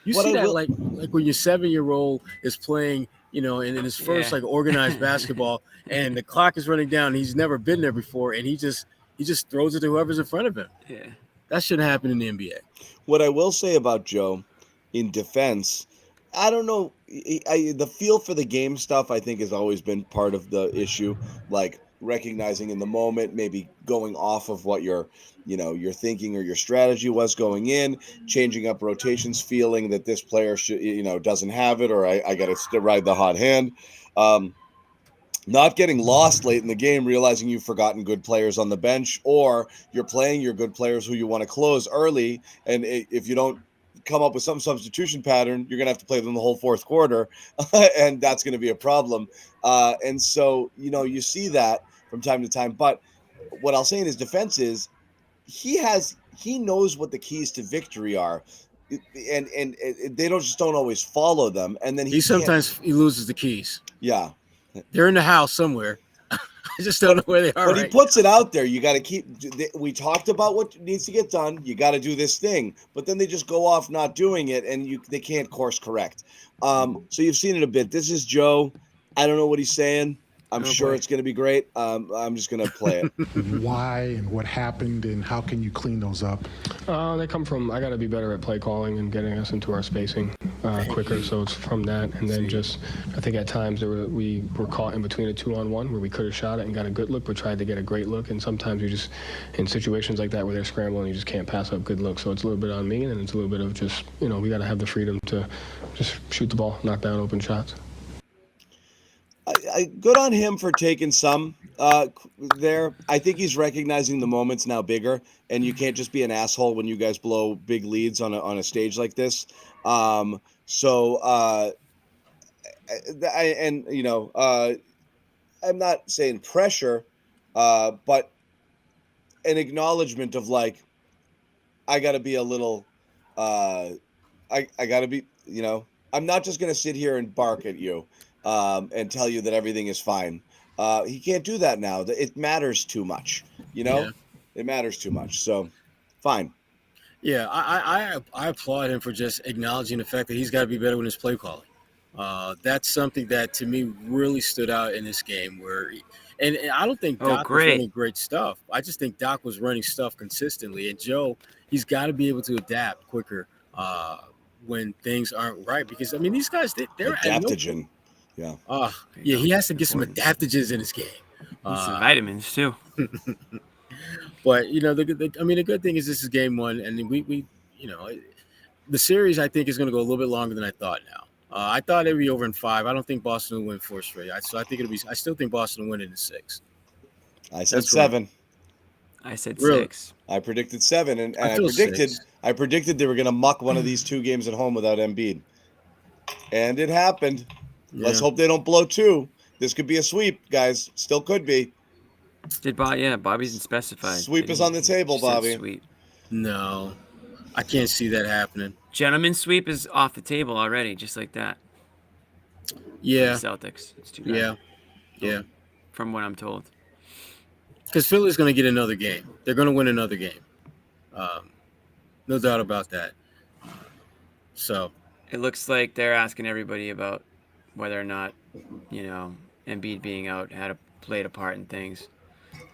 You see that like when your 7-year-old is playing, in his first like organized basketball, and the clock is running down. And he's never been there before, and he just throws it to whoever's in front of him. Yeah. That shouldn't happen in the NBA. What I will say about Joe, in defense, I don't know. The feel for the game stuff, I think, has always been part of the issue. Like recognizing in the moment, maybe going off of what your thinking or your strategy was going in, changing up rotations, feeling that this player should, doesn't have it, or I got to ride the hot hand. Not getting lost late in the game, realizing you've forgotten good players on the bench, or you're playing your good players who you want to close early, and if you don't come up with some substitution pattern, you're going to have to play them the whole fourth quarter, and that's going to be a problem. And so, you see that from time to time. But what I'll say in his defense is he knows what the keys to victory are, and they don't always follow them. And then he sometimes loses the keys. Yeah. They're in the house somewhere. I just don't know where they are. But he puts it out there. You got to keep. We talked about what needs to get done. You got to do this thing. But then they just go off not doing it, and they can't course correct. So you've seen it a bit. This is Joe. I don't know what he's saying. I'm sure it's going to be great. I'm just going to play it. Why and what happened, and how can you clean those up? They come from, I got to be better at play calling and getting us into our spacing quicker. So it's from that. And then just, I think at times we were caught in between a 2-on-1 where we could have shot it and got a good look, but tried to get a great look. And sometimes you just, in situations like that where they're scrambling, you just can't pass up good looks. So it's a little bit on me, and then it's a little bit of just, we got to have the freedom to just shoot the ball, knock down open shots. Good on him for taking some there. I think he's recognizing the moment's now bigger, and you can't just be an asshole when you guys blow big leads on a stage like this. I'm not saying pressure, but an acknowledgement of like, I got to be a little, I got to be, I'm not just going to sit here and bark at you and tell you that everything is fine. He can't do that now. It matters too much, Yeah. It matters too much. So, fine. Yeah, I applaud him for just acknowledging the fact that he's got to be better with his play calling. That's something that to me really stood out in this game. And I don't think Doc was running great stuff. I just think Doc was running stuff consistently. And Joe, he's got to be able to adapt quicker when things aren't right. Because I mean, these guys they're adaptogen. Yeah. Yeah, he has to get some adaptogens in his game. Some vitamins too. But the good thing is this is game one, and we the series I think is going to go a little bit longer than I thought. Now, I thought it would be over in 5. I don't think Boston will win 4 straight. So I think it'll be. I still think Boston will win it in 6. I said 7. I said Really? 6. I predicted 7, and I feel predicted 6. I predicted they were going to muck one of these 2 games at home without Embiid, and it happened. Yeah. Let's hope they don't blow 2. This could be a sweep, guys. Still could be. Bobby didn't specify. Sweep is on the table, Bobby. Sweep. No, I can't see that happening. Gentleman's sweep is off the table already, just like that. Yeah. The Celtics. It's too bad. Yeah. From what I'm told. Because Philly's going to get another game. They're going to win another game. No doubt about that. So It looks like they're asking everybody about whether or not, Embiid being out had played a part in things.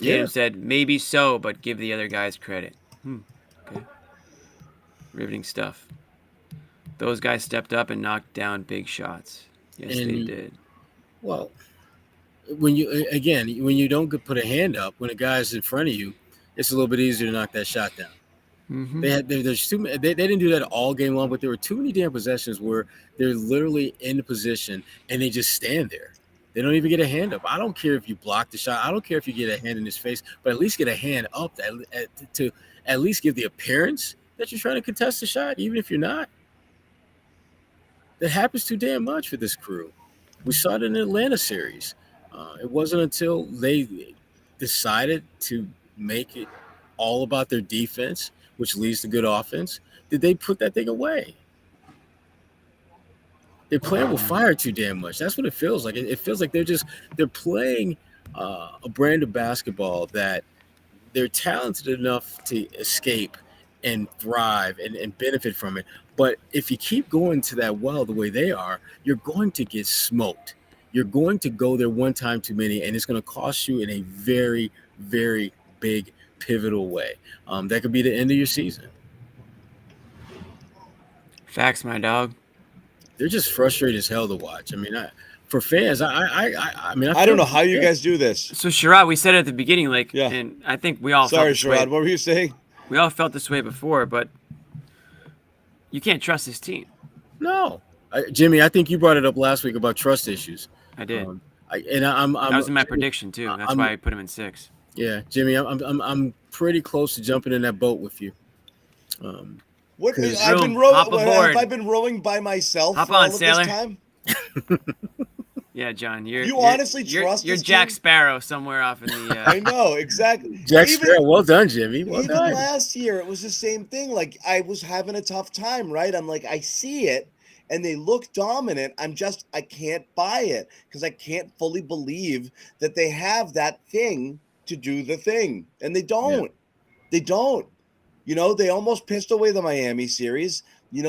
Tatum said, maybe so, but give the other guys credit. Okay. Riveting stuff. Those guys stepped up and knocked down big shots. Yes, they did. Well, when you don't put a hand up when a guy's in front of you, it's a little bit easier to knock that shot down. Mm-hmm. They didn't do that all game long, but there were too many damn possessions where they're literally in the position and they just stand there. They don't even get a hand up. I don't care if you block the shot. I don't care if you get a hand in his face, but at least get a hand up to at least give the appearance that you're trying to contest the shot, even if you're not. That happens too damn much for this crew. We saw it in the Atlanta series. It wasn't until they decided to make it all about their defense, which leads to good offense, did they put that thing away. They're playing with fire too damn much. That's what it feels like. It feels like they're playing a brand of basketball that they're talented enough to escape and thrive and benefit from it. But if you keep going to that well the way they are, you're going to get smoked. You're going to go there one time too many, and it's going to cost you in a very, very big, pivotal way. That could be the end of your season. Facts, my dog. They're just frustrated as hell to watch. I mean, for fans, I don't know how you guys do this. So Sherrod, we said at the beginning, and I think we all. Sorry, felt this Sherrod. What were you saying? We all felt this way before, but you can't trust this team. No, Jimmy, I think you brought it up last week about trust issues. I did. That was in my prediction too. That's why I put him in 6. Yeah, Jimmy, I'm pretty close to jumping in that boat with you. I've been rowing. Have I been rowing by myself? Hop for all on, of sailor. This time? Yeah, John, you honestly trust you're this Jack team? Sparrow somewhere off in the. I know exactly. Jack Sparrow, well done, Jimmy. Well even done. Last year, it was the same thing. Like I was having a tough time, right? I'm like, I see it, and they look dominant. I can't buy it because I can't fully believe that they have that thing to do the thing, and they don't. Yeah. They don't. They almost pissed away the Miami series. They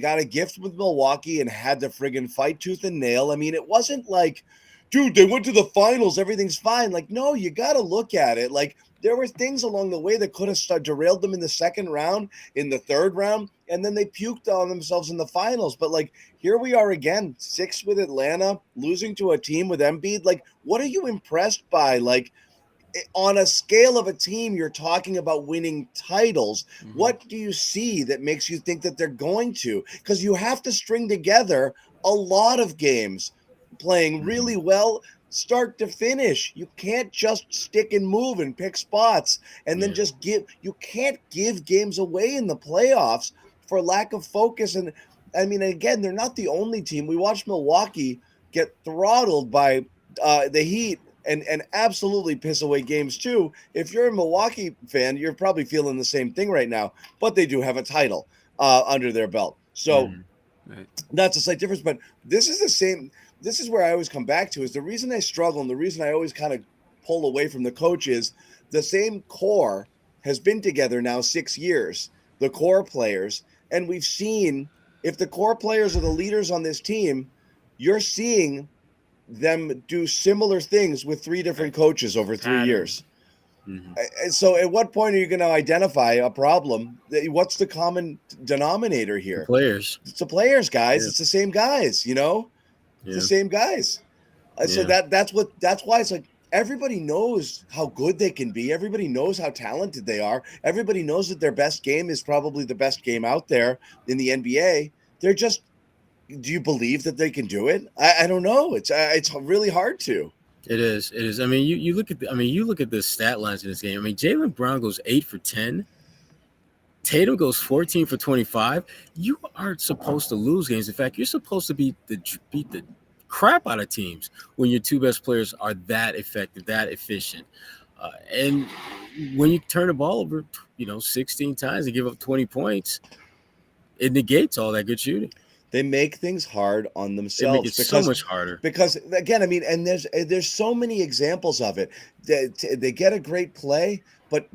got a gift with Milwaukee and had to friggin' fight tooth and nail. I mean, it wasn't like, dude, they went to the finals, everything's fine. Like, no, you got to look at it. Like, there were things along the way that could have derailed them in the second round, in the third round, and then they puked on themselves in the finals. But, like, here we are again, 6 with Atlanta, losing to a team with Embiid. Like, what are you impressed by? Like, on a scale of a team, you're talking about winning titles. Mm-hmm. What do you see that makes you think that they're going to? Because you have to string together a lot of games playing really well, start to finish. You can't just stick and move and pick spots and then just you can't give games away in the playoffs for lack of focus. And I mean, again, they're not the only team. We watched Milwaukee get throttled by the Heat and absolutely piss away games too. If you're a Milwaukee fan, you're probably feeling the same thing right now. But they do have a title under their belt, so that's a slight difference. But this is the same. This is where I always come back to is the reason I struggle and the reason I always kind of pull away from the coach is the same core has been together now 6 years. The core players, and we've seen if the core players are the leaders on this team, you're seeing them do similar things with 3 different coaches over 3 years. And so at what point are you going to identify a problem? What's the common denominator here? The players. It's the players, guys. Yeah. It's the same guys, It's the same guys. So that's why it's like everybody knows how good they can be. Everybody knows how talented they are. Everybody knows that their best game is probably the best game out there in the NBA. They're just, do you believe that they can do it? I don't know. It's really hard to. It is. I mean, you look at the stat lines in this game. I mean, Jaylen Brown goes 8 for 10. Tatum goes 14 for 25. You aren't supposed to lose games. In fact, you're supposed to beat the crap out of teams when your 2 best players are that effective, that efficient. And when you turn the ball over, 16 times and give up 20 points, it negates all that good shooting. They make things hard on themselves. They make it so much harder. Because again, I mean, and there's so many examples of it. They get a great play, but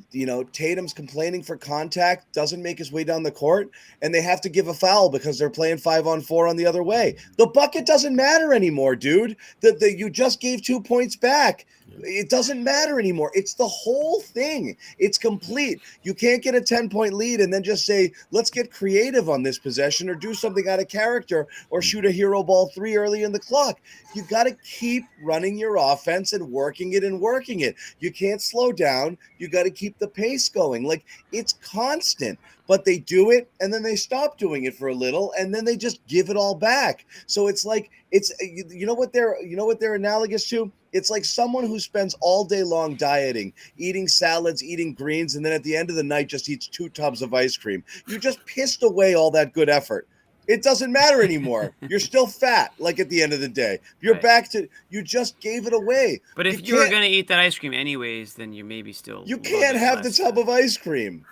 Tatum's complaining for contact, doesn't make his way down the court, and they have to give a foul because they're playing 5-on-4 on the other way. The bucket doesn't matter anymore, dude. You just gave 2 points back. It doesn't matter anymore. It's the whole thing. It's complete. You can't get a 10-point lead and then just say, let's get creative on this possession or do something out of character or shoot a hero ball 3 early in the clock. You got to keep running your offense and working it. You can't slow down. You got to keep the pace going. Like, it's constant. But they do it and then they stop doing it for a little and then they just give it all back. So it's like what they're analogous to? It's like someone who spends all day long dieting, eating salads, eating greens, and then at the end of the night just eats 2 tubs of ice cream. You just pissed away all that good effort. It doesn't matter anymore. You're still fat, like at the end of the day. You're back to, you just gave it away. But if you were going to eat that ice cream anyways, then you maybe still. You can't have the tub of ice cream.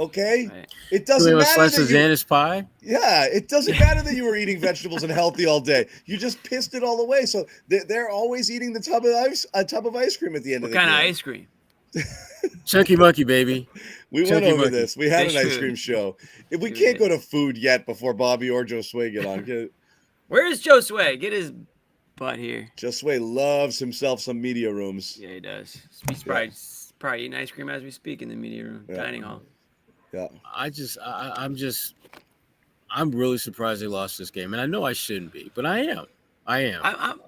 Okay, right. It doesn't matter. Slice of Zannis pie. Yeah, it doesn't matter that you were eating vegetables and healthy all day. You just pissed it all away. So they're always eating a tub of ice cream at the end of the day. What kind of ice cream? Chunky Monkey, baby. We Chunky went over Monkey. this. We had Fish an ice food. cream show. If we can't go to food yet before Bobby or Josue get on. Where's Josue? Get his butt here. Josue loves himself some media rooms. Yeah, he does. He's probably eating ice cream as we speak in the media room, dining hall. Yeah. I'm really surprised they lost this game, and I know I shouldn't be, but I am.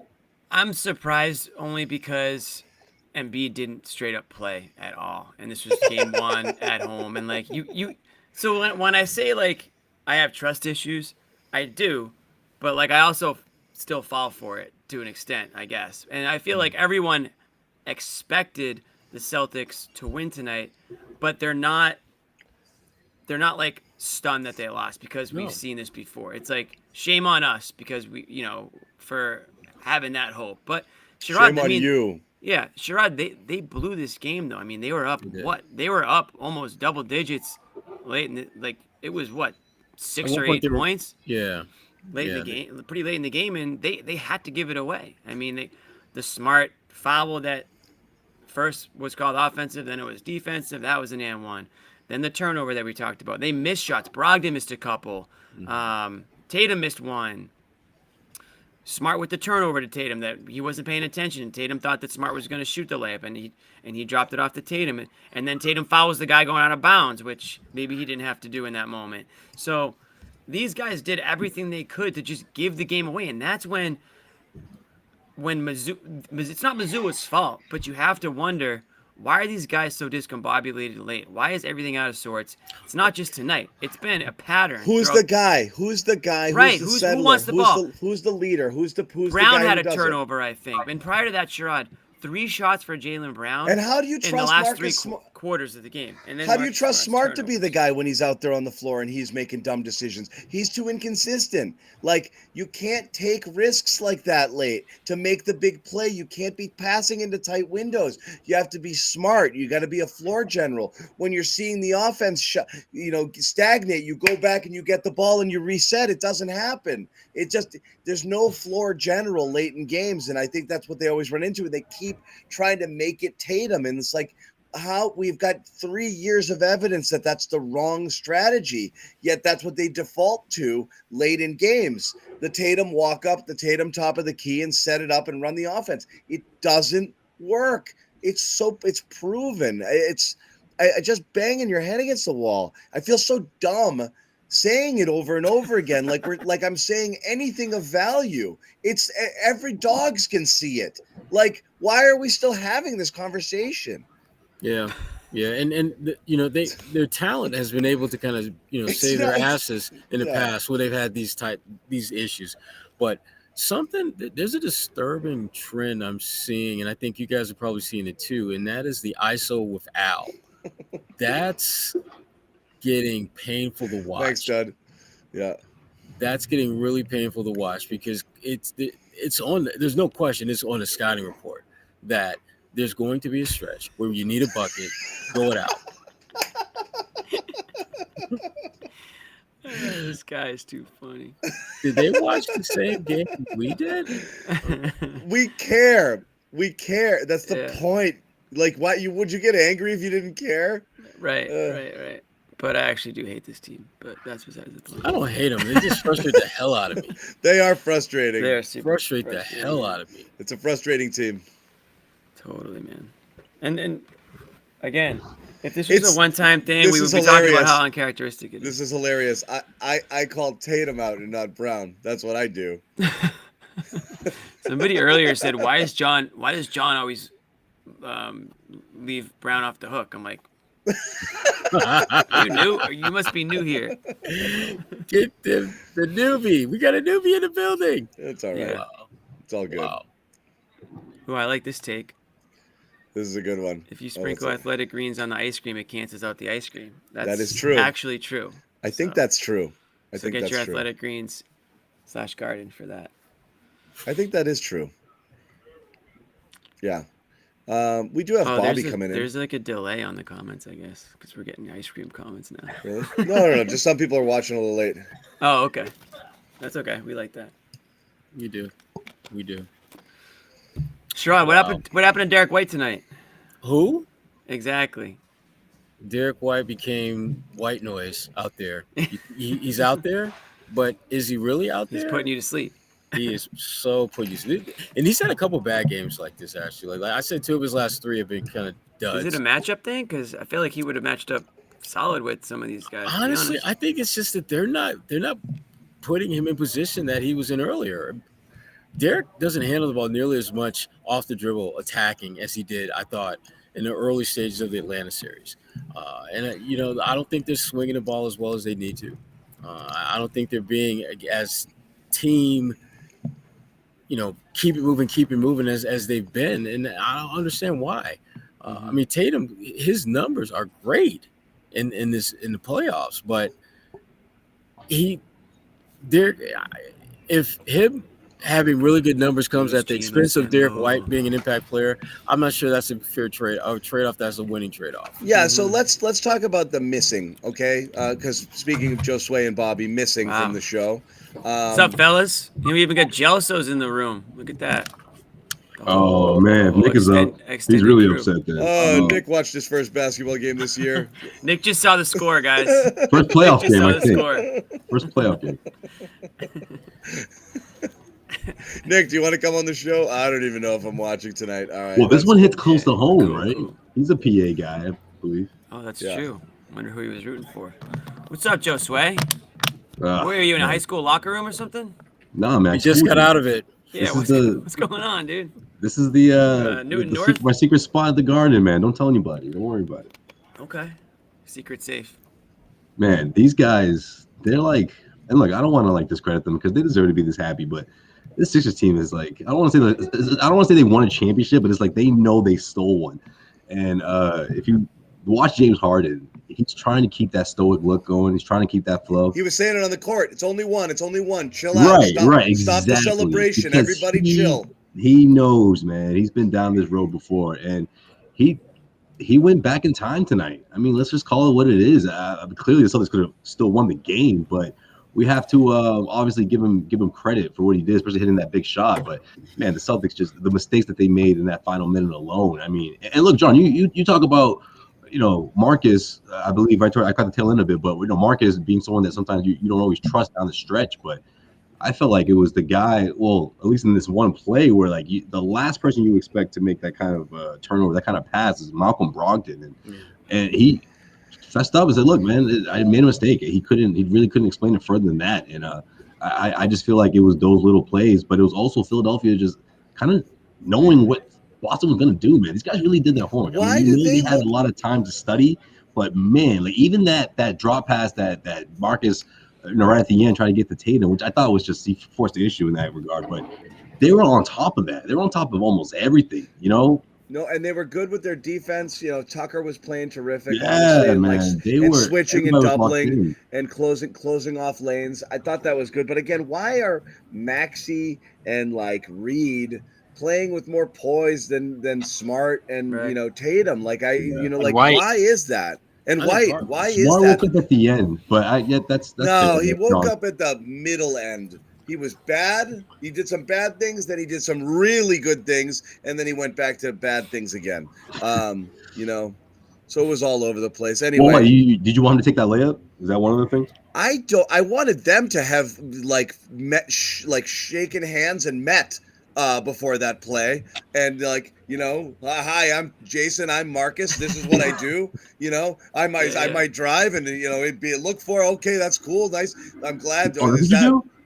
I'm surprised only because Embiid didn't straight up play at all, and this was game 1 at home, and like you. So when I say like I have trust issues, I do, but like I also still fall for it to an extent, I guess, and I feel like everyone expected the Celtics to win tonight, but they're not like stunned that they lost because we've seen this before. It's like shame on us because we, for having that hope. But Sherrod, Shame on you. Yeah, Sherrod, they blew this game though. I mean, they were up They were up almost double digits late in it was 6 or 8 points. Yeah. Late in the game, pretty late in the game, and they had to give it away. I mean, the smart foul that first was called offensive, then it was defensive. That was an and one. Then the turnover that we talked about. They missed shots. Brogdon missed a couple. Tatum missed one. Smart with the turnover to Tatum that he wasn't paying attention. Tatum thought that Smart was going to shoot the layup, and he dropped it off to Tatum. And then Tatum fouls the guy going out of bounds, which maybe he didn't have to do in that moment. So these guys did everything they could to just give the game away, and that's when it's not Missoula's fault, but you have to wonder, why are these guys so discombobulated late? Why is everything out of sorts? It's not just tonight. It's been a pattern. Who's the guy? Who's the guy? Right. Who's the Who wants the ball? Who's the leader? Who's the Brown guy had who a does turnover, I think. And prior to that, Sherrod, 3 shots for Jaylen Brown. And how do you in the trust last Marcus 3 quarters of the game. And then how do you Marcus trust Smart's Smart to be the turnovers. guy when he's out there on the floor and he's making dumb decisions? He's too inconsistent. Like, you can't take risks like that late to make the big play. You can't be passing into tight windows. You have to be smart. You got to be a floor general. When you're seeing the offense stagnate, you go back and you get the ball and you reset. It doesn't happen. There's no floor general late in games, and I think that's what they always run into. They keep trying to make it Tatum, and it's like, how we've got 3 years of evidence that that's the wrong strategy, yet that's what they default to late in games. The Tatum walk up, the Tatum top of the key, and set it up and run the offense. It doesn't work. It's proven. I just banging your head against the wall. I feel so dumb saying it over and over again, like I'm saying anything of value. It's every dogs can see it. Like, why are we still having this conversation? Yeah, and their talent has been able to kind of save their asses in the past when they've had these issues, but there's a disturbing trend I'm seeing, and I think you guys are probably seeing it too, and that is the ISO with Al. That's getting painful to watch. Thanks, Judd. Yeah, that's getting really painful to watch because it's on. There's no question. It's on the scouting report that there's going to be a stretch where you need a bucket, go it out. This guy is too funny. Did they watch the same game we did? We care. That's the point. Like, would you get angry if you didn't care? Right. But I actually do hate this team. But that's besides the point. I don't hate them. They just frustrate the hell out of me. They are frustrating. They're super frustrate the hell out of me. It's a frustrating team. Totally, man. And again, if this was a one-time thing, we would be talking about how uncharacteristic it is. This is hilarious. I called Tatum out and not Brown. That's what I do. Somebody earlier said, "Why does John always leave Brown off the hook?" I'm like, "You new? You must be new here." Get the newbie. We got a newbie in the building. It's all right. Yeah. Wow. It's all good. Wow. Oh, I like this take. This is a good one. If you sprinkle athletic greens on the ice cream, it cancels out the ice cream. That is true. Actually true. I think that's true. I think get that's your true. athletic greens / garden for that. I think that is true. Yeah. We do have Bobby coming in. There's like a delay on the comments, I guess, because we're getting ice cream comments now. Really? No. Just some people are watching a little late. Oh, okay. That's okay. We like that. We do. Sherrod, what happened to Derek White tonight? Who? Exactly. Derek White became white noise out there. He's out there, but is he really out there? He's putting you to sleep. He is so putting you to sleep. And he's had a couple bad games like this, actually. Like I said, 2 of his last 3 have been kind of duds. Is it a matchup thing? Because I feel like he would have matched up solid with some of these guys. Honestly, I think it's just that they're not putting him in position that he was in earlier. Derek doesn't handle the ball nearly as much off the dribble attacking as he did, I thought, in the early stages of the Atlanta series. I don't think they're swinging the ball as well as they need to. I don't think they're being as team, keep it moving as they've been. And I don't understand why. I mean, Tatum, his numbers are great in the playoffs, but if him having really good numbers comes at the expense of Derek White being an impact player, I'm not sure that's a fair trade-off that's a winning trade-off. Yeah, so let's talk about the missing, okay? Because speaking of Josue and Bobby missing from the show. What's up, fellas? We even got Gelso's in the room. Look at that. Oh man, Nick is up. He's really upset there. Nick watched his first basketball game this year. Nick just saw the score, guys. First playoff game, I think. First playoff game. Nick, do you want to come on the show? I don't even know if I'm watching tonight. All right. Well, this one hits close to home, right? He's a PA guy, I believe. Oh, that's true. Wonder who he was rooting for. What's up, Josue? Where are you, in a high school locker room or something? Nah, man. He just got out of it. Yeah, what's going on, dude? This is my secret spot at the Garden, man. Don't tell anybody. Don't worry about it. Okay. Secret safe. Man, these guys, they're like, and look, I don't want to discredit them because they deserve to be this happy, but this Sixers team is I don't want to say they won a championship, but it's like they know they stole one. And if you watch James Harden. He's trying to keep that stoic look going. He's trying to keep that flow. He was saying it on the court. It's only one. It's only one. Chill out. Right, exactly. Stop the celebration. Because Everybody chill. He knows, man. He's been down this road before, and he went back in time tonight. I mean, let's just call it what it is. Clearly, the Celtics could have still won the game, but we have to obviously give him credit for what he did, especially hitting that big shot. But man, the Celtics, just the mistakes that they made in that final minute alone. I mean, and look, John, you talk about, Marcus, I believe I caught the tail end of it, but Marcus being someone that sometimes you don't always trust down the stretch, but I felt like it was the guy, well, at least in this one play where the last person you expect to make that kind of turnover, that kind of pass is Malcolm Brogdon, and he fessed up and said, "Look, man, I made a mistake." He really couldn't explain it further than that, and I just feel like it was those little plays, but it was also Philadelphia just kind of knowing what Boston was going to do, man. These guys really did their homework. They had a lot of time to study, but man, even that drop pass that Marcus, right at the end, trying to get to Tatum, which I thought was just, he forced the issue in that regard, but they were on top of that. They were on top of almost everything, No, and they were good with their defense. Tucker was playing terrific. Yeah, man. And switching and doubling and closing off lanes. I thought that was good. But again, why are Maxey and Reed playing with more poise than Smart and Tatum? Why is that? And why is that? Smart woke up at the end, but that's no, he woke up at the middle end. He was bad. He did some bad things. Then he did some really good things, and then he went back to bad things again. So it was all over the place. Anyway, well, did you want him to take that layup? Is that one of the things? I wanted them to have shaken hands and met before that play, and hi, I'm Jason, I'm Marcus, this is what I do. I might drive, and it'd be look for, okay, that's cool, nice, I'm glad.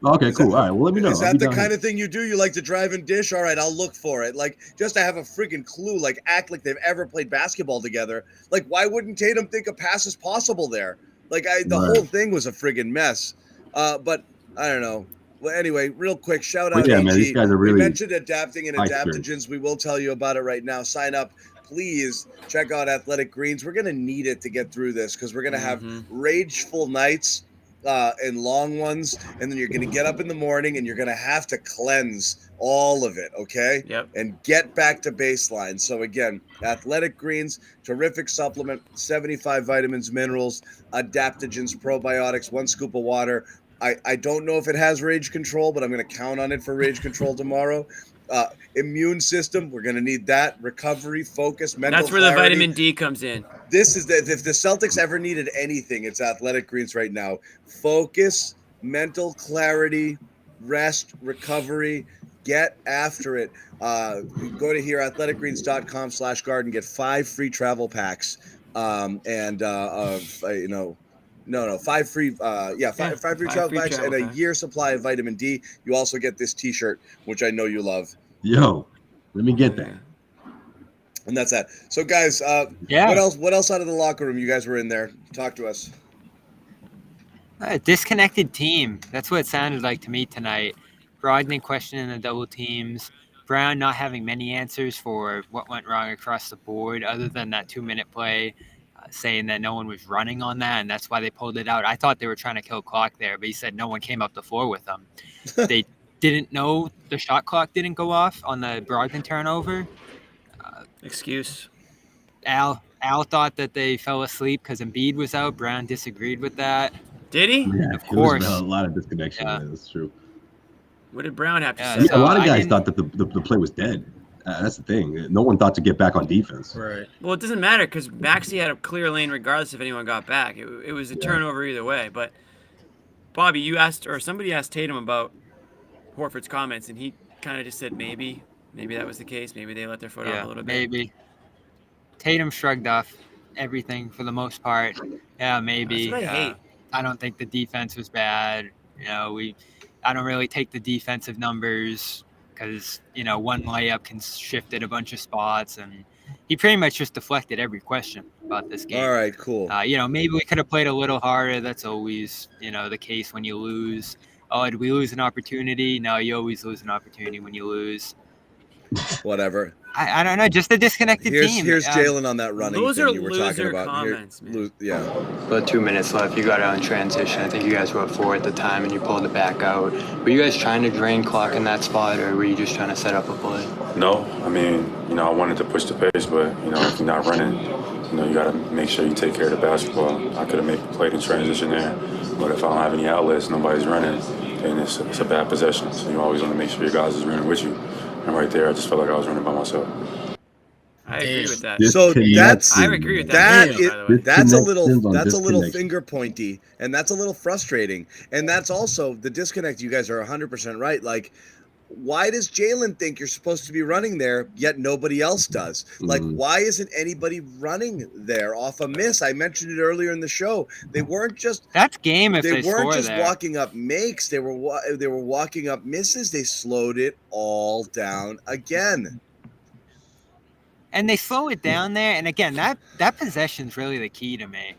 Okay, cool. All right, well, let me know. Is that the kind of thing you do? You like to drive and dish? All right, I'll look for it. Just to have a freaking clue, act like they've ever played basketball together. Why wouldn't Tatum think a pass is possible there? Whole thing was a friggin' mess. But I don't know. Well, anyway, real quick, shout out man, these guys are really, we mentioned adapting and adaptogens. We will tell you about it right now. Sign up. Please check out Athletic Greens. We're going to need it to get through this because we're going to have rageful nights and long ones, and then you're going to get up in the morning and you're going to have to cleanse all of it, okay? Yep. And get back to baseline. So again, Athletic Greens, terrific supplement, 75 vitamins, minerals, adaptogens, probiotics, 1 scoop of water. I don't know if it has rage control, but I'm going to count on it for rage control tomorrow. Immune system, we're going to need that. Recovery, focus, mental That's where clarity. the vitamin D comes in. This is if the Celtics ever needed anything, it's Athletic Greens right now. Focus, mental clarity, rest, recovery. Get after it. Go to here, athleticgreens.com/garden. Get 5 free travel packs. 5 free, five free travel packs and a year supply of vitamin D. You also get this T-shirt, which I know you love. Yo, let me get that. And that's that. So, guys, what else out of the locker room? You guys were in there. Talk to us. A disconnected team. That's what it sounded like to me tonight. Brogdon questioning the double teams. Brown not having many answers for what went wrong across the board other than that 2-minute play, saying that no one was running on that, and that's why they pulled it out. I thought they were trying to kill clock there, but he said no one came up the floor with them. They didn't know the shot clock didn't go off on the Brogdon turnover. Excuse. Al thought that they fell asleep because Embiid was out. Brown disagreed with that. Did he? Yeah, of course. There was a lot of disconnection. Yeah, that's true. What did Brown have to say? A lot of guys thought that the play was dead. That's the thing. No one thought to get back on defense. Right. Well, it doesn't matter because Maxey had a clear lane regardless if anyone got back. It was a turnover either way. But Bobby, somebody asked Tatum about Horford's comments, and he kind of just said maybe that was the case. Maybe they let their foot off a little bit. Maybe. Tatum shrugged off everything for the most part. Yeah, maybe. That's what I hate. I don't think the defense was bad. I don't really take the defensive numbers because, one layup can shift at a bunch of spots, and he pretty much just deflected every question about this game. All right, cool. Maybe we could have played a little harder. That's always, the case when you lose. Oh, did we lose an opportunity? No, you always lose an opportunity when you lose. Whatever. I don't know, just a disconnected team. Here's Jalen on that running Those thing are you were talking loser about. comments, man. Yeah. But 2 minutes left. You got out in transition. I think you guys were up 4 at the time, and you pulled it back out. Were you guys trying to drain clock in that spot, or were you just trying to set up a play? No, I mean, I wanted to push the pace, but if you're not running, you got to make sure you take care of the basketball. I could have played in transition there, but if I don't have any outlets, nobody's running, then it's a bad possession. So you always want to make sure your guys is running with you. And right there, I just felt like I was running by myself. I agree with that. So I agree with that. That's a little finger pointy, and that's a little frustrating. And that's also the disconnect. You guys are 100% right. Like, why does Jalen think you're supposed to be running there, yet nobody else does? Like, why isn't anybody running there off a miss? I mentioned it earlier in the show. They weren't just that's game. If they weren't just there. walking up makes. They were walking up misses. They slowed it all down again. And they slow it down there. And again, that possession is really the key to me.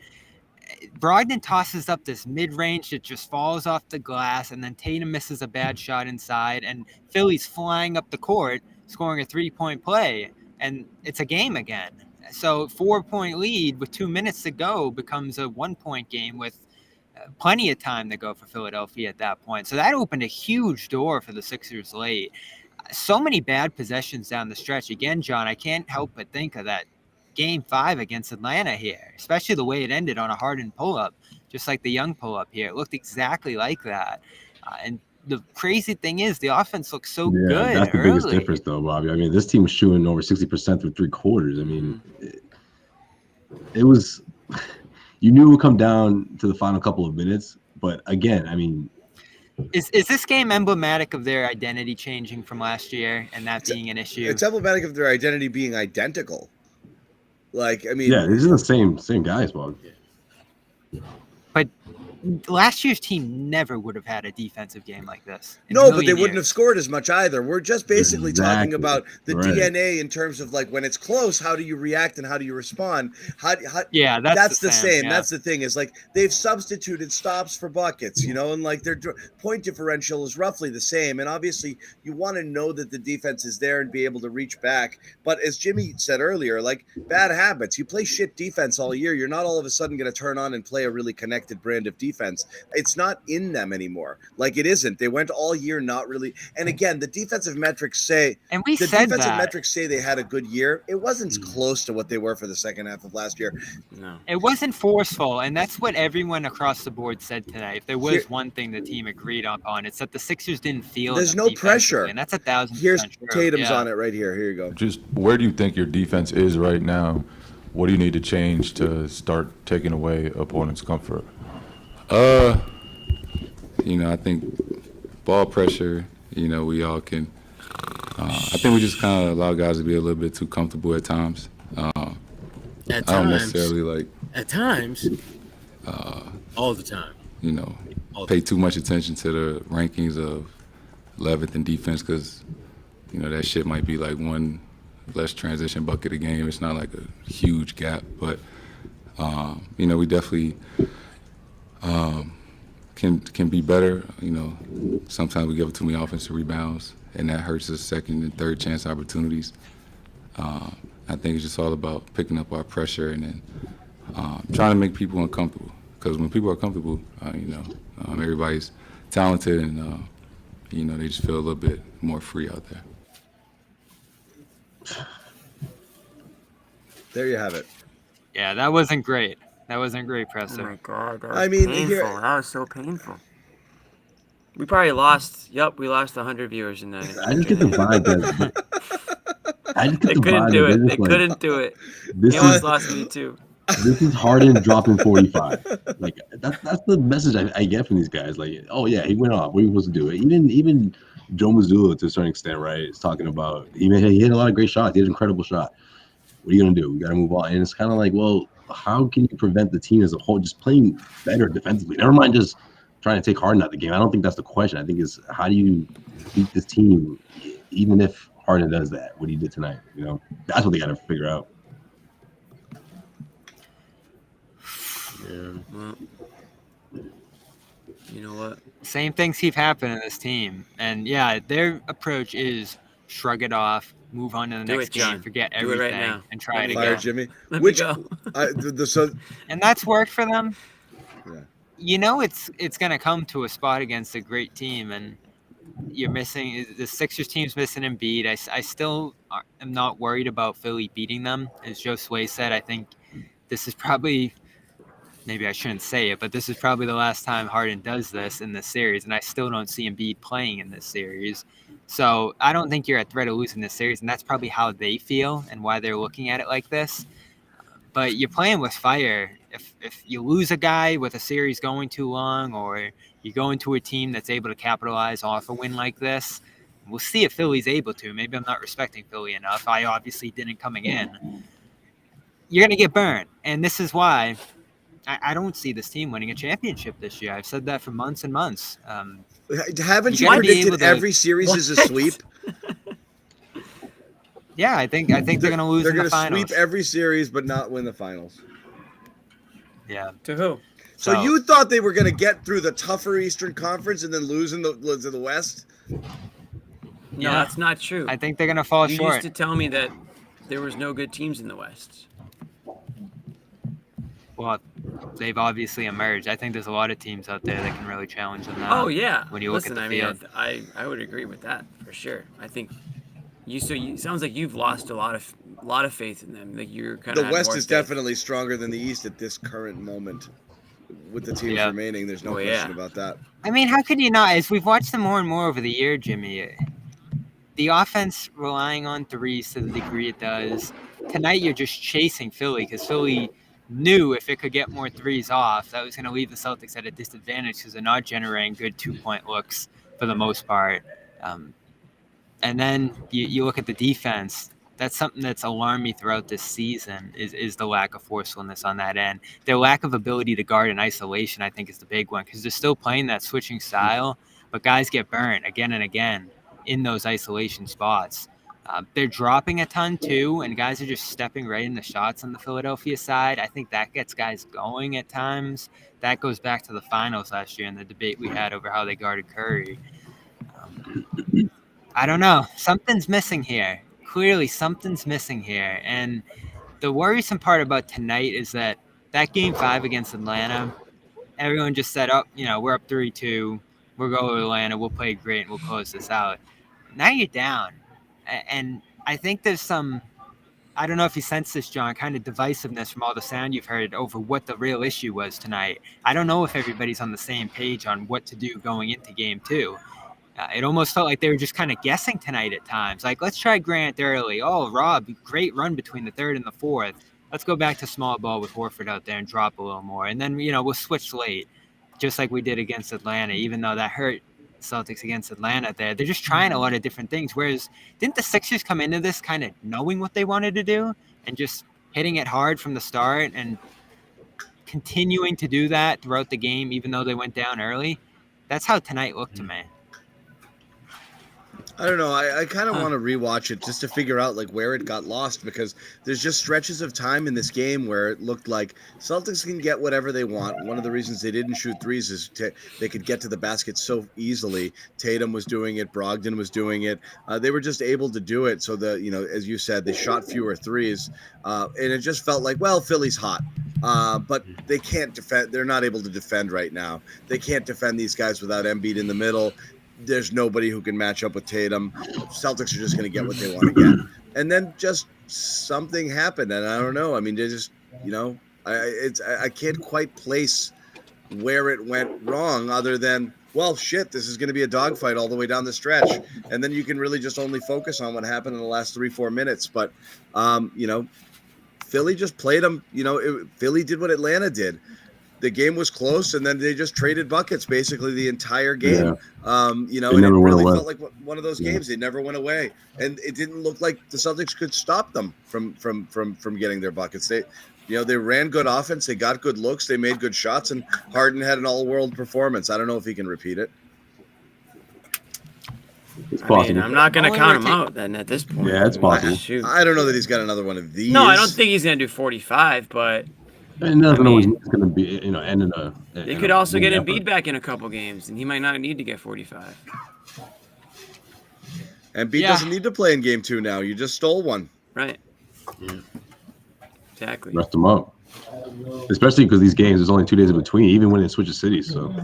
Brogdon tosses up this mid-range that just falls off the glass, and then Tatum misses a bad shot inside, and Philly's flying up the court, scoring a 3-point play, and it's a game again. So 4-point lead with 2 minutes to go becomes a 1-point game with plenty of time to go for Philadelphia at that point. So that opened a huge door for the Sixers late. So many bad possessions down the stretch. Again, John, I can't help but think of that Game 5 against Atlanta here, especially the way it ended on a Harden pull-up, just like the Young pull-up here. It looked exactly like that. And the crazy thing is the offense looks so good that's the biggest difference, though, Bobby. I mean, this team was shooting over 60% through 3 quarters. I mean, it was – you knew it would come down to the final couple of minutes. But, again, I mean – Is this game emblematic of their identity changing from last year and that being an issue? It's emblematic of their identity being identical. Like, I mean, yeah, these are the same guys, Bob. But last year's team never would have had a defensive game like this. No, but they wouldn't have scored as much either. We're just basically talking about the DNA in terms of, like, when it's close, how do you react and how do you respond? Yeah, that's the same. Yeah. That's the thing is, like, they've substituted stops for buckets, and like their point differential is roughly the same. And obviously you want to know that the defense is there and be able to reach back. But as Jimmy said earlier, like, bad habits, you play shit defense all year. You're not all of a sudden going to turn on and play a really connected brand of defense. It's not in them anymore. Like, it isn't. They went all year not really. And again, the defensive metrics say, and we said that. Metrics say they had a good year. It wasn't close to what they were for the second half of last year. No, it wasn't forceful, and that's what everyone across the board said tonight. If there was one thing the team agreed on, it's that the Sixers didn't feel. There's no pressure, and that's 1,000%. Here's true. Tatum's on it right here. Here you go. Just where do you think your defense is right now? What do you need to change to start taking away opponents' comfort? I think ball pressure, we all can. I think we just kind of allow guys to be a little bit too comfortable at times. At times. I don't necessarily like. At times. All the time. Pay too much attention to the rankings of 11th in defense because, that shit might be like one less transition bucket a game. It's not like a huge gap, but, we definitely can be better. Sometimes we give too many offensive rebounds, and that hurts us second and third chance opportunities. I think it's just all about picking up our pressure and then trying to make people uncomfortable. Because when people are comfortable, everybody's talented and, they just feel a little bit more free out there. There you have it. Yeah, that wasn't great. That wasn't great, Preston. Oh my God, that was painful. That was so painful. We probably lost. Yep, we lost 100 viewers in that. I just get the vibe that. They couldn't do it. They couldn't do it. They almost lost me too. This is Harden dropping 45. Like that's the message I get from these guys. Like, oh yeah, he went off. What are we supposed to do? Even Joe Mazzulla to a certain extent, right? Is talking about he hit a lot of great shots. He had an incredible shot. What are you gonna do? We got to move on. And it's kind of like, well, how can you prevent the team as a whole just playing better defensively? Never mind just trying to take Harden out of the game. I don't think that's the question. I think it's how do you beat this team, even if Harden does that, what he did tonight. That's what they got to figure out. Yeah. Well, you know what? Same things keep happening in this team. And, yeah, their approach is shrug it off, move on to the Do next it, game, John. forget Do it everything, right now. and try Let it me again. Fire Jimmy. Let me Which go. so And that's worked for them. Yeah. You know it's going to come to a spot against a great team, and you're missing the Sixers team's missing Embiid. I still am not worried about Philly beating them. As Josue said, I think this is probably, maybe I shouldn't say it, but this is probably the last time Harden does this in this series, and I still don't see Embiid playing in this series. So I don't think you're at threat of losing this series, and that's probably how they feel and why they're looking at it like this. But you're playing with fire. If you lose a guy with a series going too long, or you go into a team that's able to capitalize off a win like this, we'll see if Philly's able to. Maybe I'm not respecting Philly enough. I obviously didn't coming in. You're going to get burned. And this is why I don't see this team winning a championship this year. I've said that for months and months. Haven't you gotta be predicted able to- every series is a sweep? Yeah, I think they're going to lose They're in the going to finals. sweep every series, but not win the finals. Yeah. To who? So you thought they were going to get through the tougher Eastern Conference and then lose in the West? No, Yeah. that's not true. I think they're going to fall You short. used to tell me that there was no good teams in the West. Well, they've obviously emerged. I think there's a lot of teams out there that can really challenge them now. Oh yeah. When you look Listen, at the field. I would agree with that for sure. I think you sounds like you've lost a lot of faith in them. Like you're kind of The West is definitely stronger than the East at this current moment. With the teams remaining, there's no question about that. I mean, how could you not? As we've watched them more and more over the year, Jimmy, the offense relying on threes to the degree it does. Tonight, you're just chasing Philly because Philly knew if it could get more threes off, that was going to leave the Celtics at a disadvantage because they're not generating good 2-point looks for the most part. And then you look at the defense. That's something that's alarmed me throughout this season is the lack of forcefulness on that end. Their lack of ability to guard in isolation, I think, is the big one because they're still playing that switching style, but guys get burnt again and again in those isolation spots. They're dropping a ton too, and guys are just stepping right into shots on the Philadelphia side. I think that gets guys going at times. That goes back to the finals last year and the debate we had over how they guarded Curry. I don't know. Something's missing here. Clearly, something's missing here. And the worrisome part about tonight is that Game 5 against Atlanta, everyone just said, we're up 3-2. We'll go to Atlanta. We'll play great, and we'll close this out. Now you're down. And I think there's some, I don't know if you sense this, John, kind of divisiveness from all the sound you've heard over what the real issue was tonight. I don't know if everybody's on the same page on what to do going into Game 2. It almost felt like they were just kind of guessing tonight at times. Like, let's try Grant early. Oh, Rob, great run between the third and the fourth. Let's go back to small ball with Horford out there and drop a little more. And then, we'll switch late, just like we did against Atlanta, even though that hurt Celtics against Atlanta there. They're just trying a lot of different things. Whereas, didn't the Sixers come into this kind of knowing what they wanted to do and just hitting it hard from the start and continuing to do that throughout the game, even though they went down early? That's how tonight looked to me. I don't know. I kind of want to rewatch it just to figure out where it got lost because there's just stretches of time in this game where it looked like Celtics can get whatever they want. One of the reasons they didn't shoot threes is they could get to the basket so easily. Tatum was doing it. Brogdon was doing it. They were just able to do it. So as you said, they shot fewer threes, and it just felt like, well, Philly's hot. But they can't defend. They're not able to defend right now. They can't defend these guys without Embiid in the middle. There's nobody who can match up with Tatum. Celtics are just going to get what they want to get. And then just something happened, and I don't know. I mean, they just, I can't quite place where it went wrong other than, well, shit, this is going to be a dogfight all the way down the stretch. And then you can really just only focus on what happened in the last 3-4 minutes. But, Philly just played them. Philly did what Atlanta did. The game was close, and then they just traded buckets basically the entire game. Yeah. And it never went really away. felt like one of those games. They never went away, and it didn't look like the Celtics could stop them from getting their buckets. They ran good offense, they got good looks, they made good shots, and Harden had an all-world performance. I don't know if he can repeat it. It's possible. I'm not going to count him out then at this point. Yeah, it's possible. I don't know that he's got another one of these. No, I don't think he's going to do 45, but. And nothing always going to be, end in a. They could also get Embiid back in a couple games, and he might not need to get 45. Embiid doesn't need to play in game 2 now. You just stole one. Right. Yeah. Exactly. Rest them up. Especially because these games, there's only 2 days in between, even when it switches cities. So,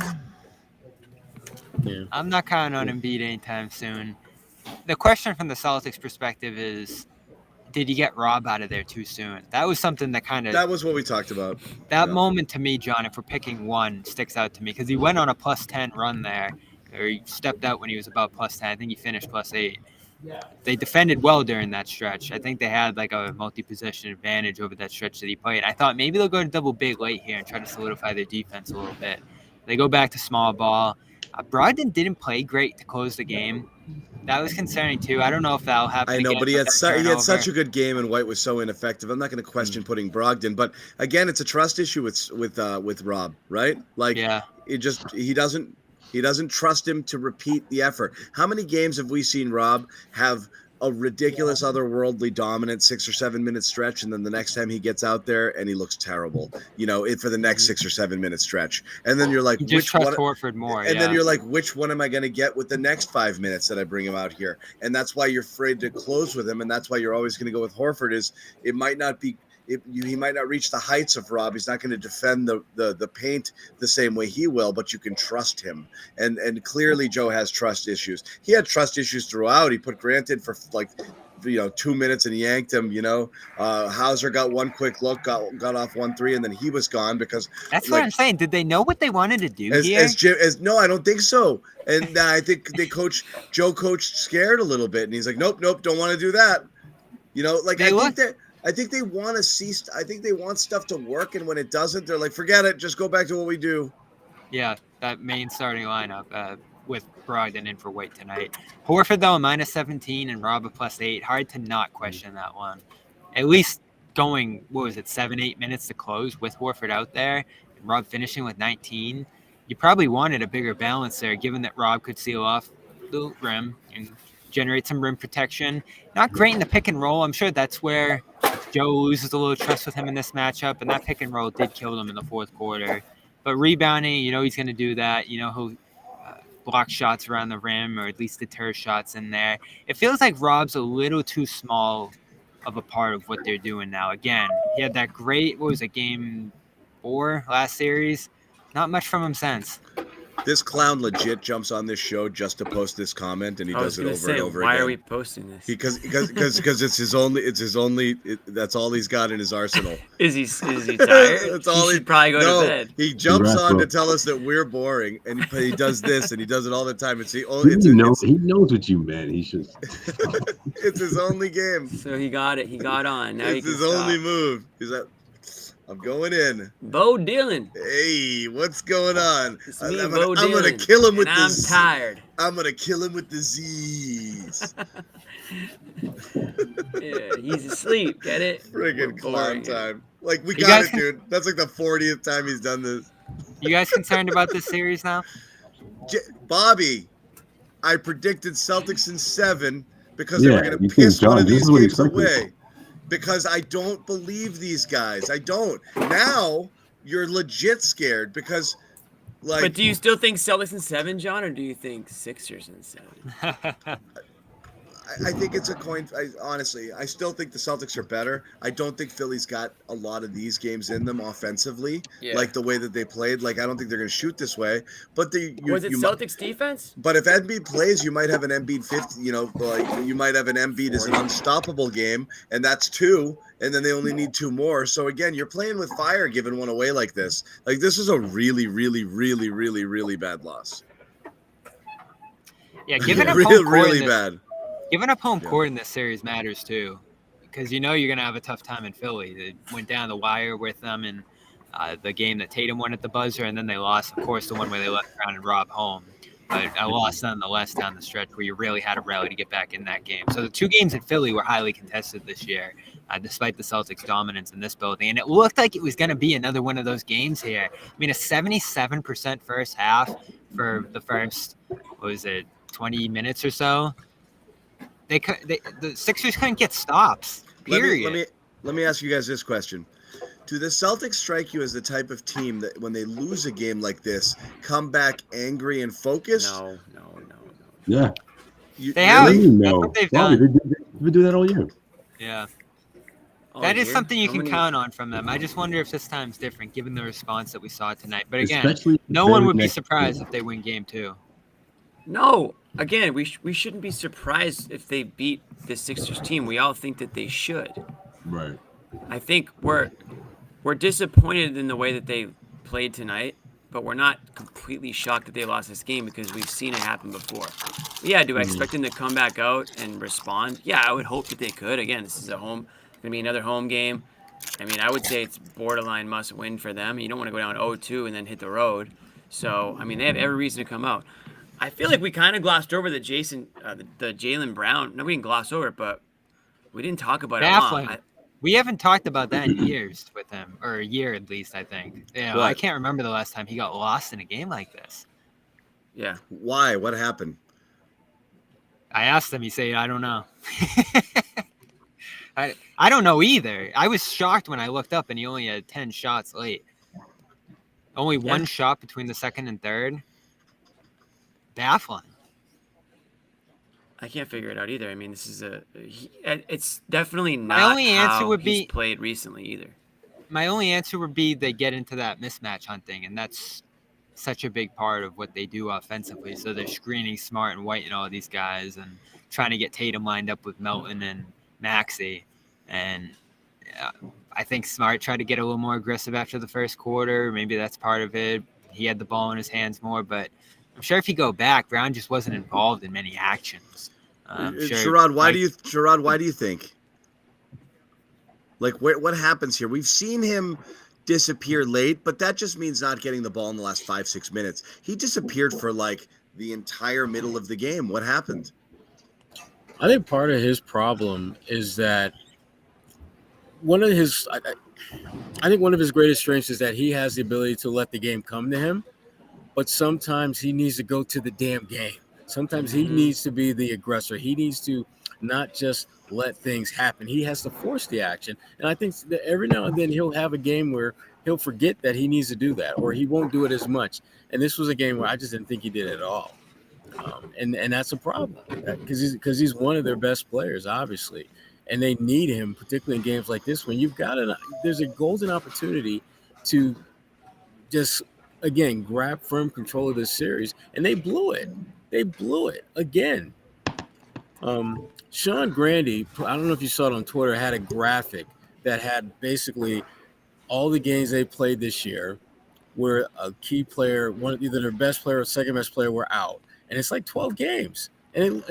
Yeah. I'm not counting on Embiid anytime soon. The question from the Celtics perspective is, did he get Rob out of there too soon? That was something that kind of... That was what we talked about. That moment to me, John, if we're picking one, sticks out to me because he went on a +10 run there, or he stepped out when he was about +10. I think he finished +8. They defended well during that stretch. I think they had like a multi-possession advantage over that stretch that he played. I thought maybe they'll go to double big late here and try to solidify their defense a little bit. They go back to small ball. Brogdon didn't play great to close the game. That was concerning too. I don't know if that'll happen. I know, again, but he had such a good game, and White was so ineffective. I'm not going to question putting Brogdon, but again, it's a trust issue with Rob, right? Like, he doesn't trust him to repeat the effort. How many games have we seen Rob have a ridiculous, otherworldly, dominant 6 or 7 minute stretch, and then the next time he gets out there and he looks terrible, for the next 6 or 7 minute stretch, and then you're like, which one? Horford more, and then you're like, which one am I going to get with the next 5 minutes that I bring him out here? And that's why you're afraid to close with him, and that's why you're always going to go with Horford. Is it might not be. He might not reach the heights of Rob. He's not going to defend the paint the same way he will, but you can trust him. And clearly Joe has trust issues. He had trust issues throughout. He put Grant in for 2 minutes and yanked him. Hauser got one quick look, got off 1-3, and then he was gone because that's what I'm saying. Did they know what they wanted to do here? No, I don't think so. And I think Joe coached scared a little bit, and he's like, nope, don't want to do that. I think they want to see. I think they want stuff to work, and when it doesn't, they're like, "Forget it. Just go back to what we do." Yeah, that main starting lineup with Brogdon in for White tonight. Horford though, -17, and Rob a +8. Hard to not question that one. At least going 7-8 minutes to close with Horford out there, and Rob finishing with 19. You probably wanted a bigger balance there, given that Rob could seal off the rim and generate some rim protection. Not great in the pick and roll. I'm sure that's where Joe loses a little trust with him in this matchup, and that pick and roll did kill them in the fourth quarter. But rebounding, he's going to do that. He'll block shots around the rim or at least deter shots in there. It feels like Rob's a little too small of a part of what they're doing now. Again, he had that great, game 4 last series. Not much from him since. This clown legit jumps on this show just to post this comment, and he does it over and over again. Why are we posting this? Because it's his only. That's all he's got in his arsenal. Is he tired? That's all he should probably go to bed. He jumps on to tell us that we're boring, and he does this, and he does it all the time. He knows what you meant. He should. It's his only game. So he got it. He got on. Now it's his only move. He's like, I'm going in. Bo Dylan. Hey, what's going on? It's me, I'm Bo gonna Dylan, kill him with and this. I'm tired. I'm gonna kill him with the Z's. Yeah, he's asleep. Get it? Friggin' clown time. Like, we got it, dude. That's like the 40th time he's done this. You guys concerned about this series now? Bobby, I predicted Celtics in 7 because they were gonna piss John, one of these games exactly away. Because I don't believe these guys. I don't. Now you're legit scared because, But do you still think Celtics in 7, John, or do you think Sixers in 7? I think it's a coin. Honestly, I still think the Celtics are better. I don't think Philly's got a lot of these games in them offensively, like the way that they played. Like, I don't think they're going to shoot this way. But was it Celtics defense? But if Embiid plays, you might have an Embiid 50. You might have an Embiid as an unstoppable game, and that's 2. And then they only need 2 more. So again, you're playing with fire, giving one away like this. Like, this is a really, really, really, really, really bad loss. Yeah, giving up really bad. Giving up home court in this series matters too, because you're going to have a tough time in Philly. They went down the wire with them in the game that Tatum won at the buzzer, and then they lost, of course, the one where they left Brown and Rob home. But a loss nonetheless down the stretch where you really had to rally to get back in that game. So the 2 games in Philly were highly contested this year, despite the Celtics' dominance in this building. And it looked like it was going to be another one of those games here. I mean, a 77% first half for the first, 20 minutes or so. The Sixers couldn't get stops. Period. Let me ask you guys this question: do the Celtics strike you as the type of team that, when they lose a game like this, come back angry and focused? No. Yeah. They have. Really? That's No. what they've Bobby, done. they've been doing that all year. Yeah. All That is year? something you How can many- count on from them. I just wonder if this time's different, given the response that we saw tonight. But again, Especially the no one very would be next surprised game. if they win game 2. No, again, we shouldn't be surprised if they beat the Sixers team. We all think that they should. Right. I think we're disappointed in the way that they played tonight, but we're not completely shocked that they lost this game because we've seen it happen before. Yeah, do I expect them to come back out and respond? Yeah, I would hope that they could. Again, this is gonna be another home game. I mean, I would say it's borderline must win for them. You don't want to go down 0-2 and then hit the road. So, I mean, they have every reason to come out. I feel like we kind of glossed over the Jaylen Brown. No, we didn't gloss over it, but we didn't talk about it a Baffling. lot. We haven't talked about that in years with him, or a year at least, I think. I What? can't remember the last time he got lost in a game like this. Yeah. Why? What happened? I asked him, he said, I don't know. I don't know either. I was shocked when I looked up and he only had 10 shots late. Only one shot between the second and third. Baffling. I can't figure it out either. I mean, this is it's definitely not My only answer how would he's be- played recently either. My only answer would be they get into that mismatch hunting, and that's such a big part of what they do offensively. So they're screening Smart and White and all these guys and trying to get Tatum lined up with Melton and Maxey. And I think Smart tried to get a little more aggressive after the first quarter. Maybe that's part of it. He had the ball in his hands more, but I'm sure if you go back, Brown just wasn't involved in many actions. Sherrod, why do you think? Like, what happens here? We've seen him disappear late, but that just means not getting the ball in the last 5-6 minutes. He disappeared for like the entire middle of the game. What happened? I think part of his problem is that I think one of his greatest strengths is that he has the ability to let the game come to him, but sometimes he needs to go to the damn game. Sometimes he needs to be the aggressor. He needs to not just let things happen. He has to force the action. And I think that every now and then he'll have a game where he'll forget that he needs to do that, or he won't do it as much. And this was a game where I just didn't think he did it at all. And that's a problem because he's one of their best players, obviously. And they need him, particularly in games like this when there's a golden opportunity to just, again, grab firm control of this series. And they blew it. They blew it again. Sean Grandy, I don't know if you saw it on Twitter, had a graphic that had basically all the games they played this year where a key player, either their best player or second best player, were out. And it's like 12 games. And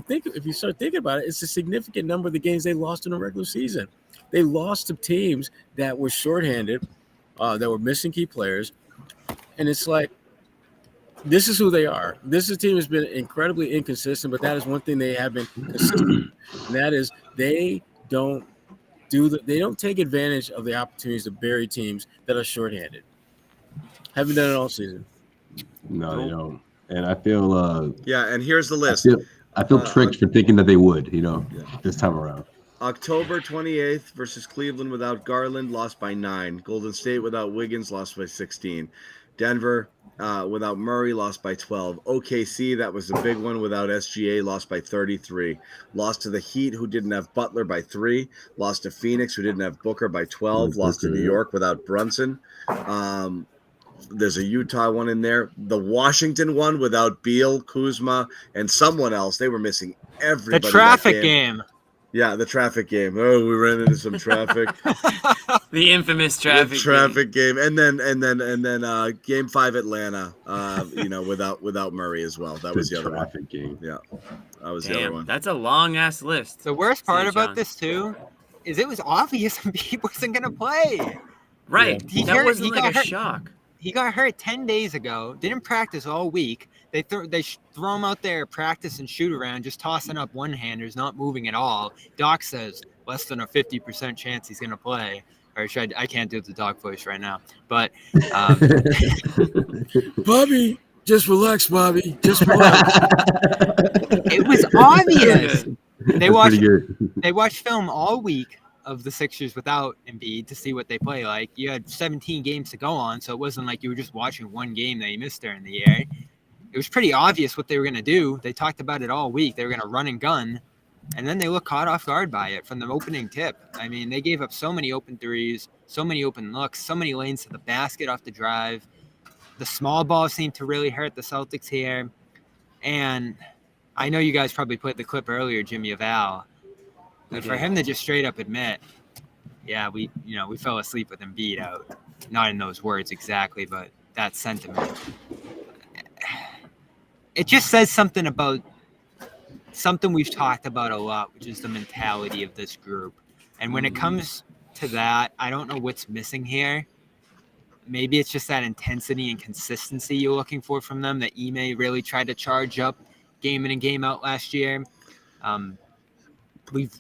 think, if you start thinking about it, it's a significant number of the games they lost in the regular season. They lost to teams that were shorthanded, that were missing key players. And it's like, this is who they are. This team has been incredibly inconsistent, but that is one thing they have been consistent. And that is they don't take advantage of the opportunities to bury teams that are shorthanded. Haven't done it all season. No, they don't. And I feel and here's the list. I feel tricked for thinking that they would, this time around. October 28th versus Cleveland without Garland, lost by 9. Golden State without Wiggins, lost by 16. Denver without Murray, lost by 12. OKC, that was the big one, without SGA, lost by 33. Lost to the Heat, who didn't have Butler, by 3. Lost to Phoenix, who didn't have Booker, by 12. Lost to New York without Brunson. There's a Utah one in there. The Washington one without Beal, Kuzma, and someone else. They were missing everybody. The traffic game. Yeah, the traffic game. Oh, we ran into some traffic. The infamous traffic game. And then game 5 Atlanta, without Murray as well. That was the other one. Traffic game. Yeah. That was the other one. That's a long ass list. The worst part St. about John. this too is it was obvious he wasn't gonna play. Right. He That hurt- wasn't he like got a hurt. shock. He got hurt 10 days ago. Didn't practice all week. They throw him out there, practice and shoot around, just tossing up one-handers, not moving at all. Doc says less than a 50% chance he's gonna play. Or I can't do the Doc voice right now, but Bobby, just relax, Bobby. Just relax. it was obvious. That's They watched film all week of the Sixers without Embiid to see what they play like. You had 17 games to go on, so it wasn't like you were just watching one game that you missed during the year. it was pretty obvious what they were going to do. They talked about it all week. They were going to run and gun, and then they looked caught off guard by it from the opening tip. I mean, they gave up so many open threes, so many open looks, so many lanes to the basket off the drive. The small ball seemed to really hurt the Celtics here. And I know you guys probably put the clip earlier, Jimmy, of Al. But for him to just straight up admit, yeah, we fell asleep with Embiid out. Not in those words exactly, but that sentiment. It just says something about something we've talked about a lot, which is the mentality of this group. And when it comes to that, I don't know what's missing here. Maybe it's just that intensity and consistency you're looking for from them that Ime really tried to charge up game in and game out last year. We've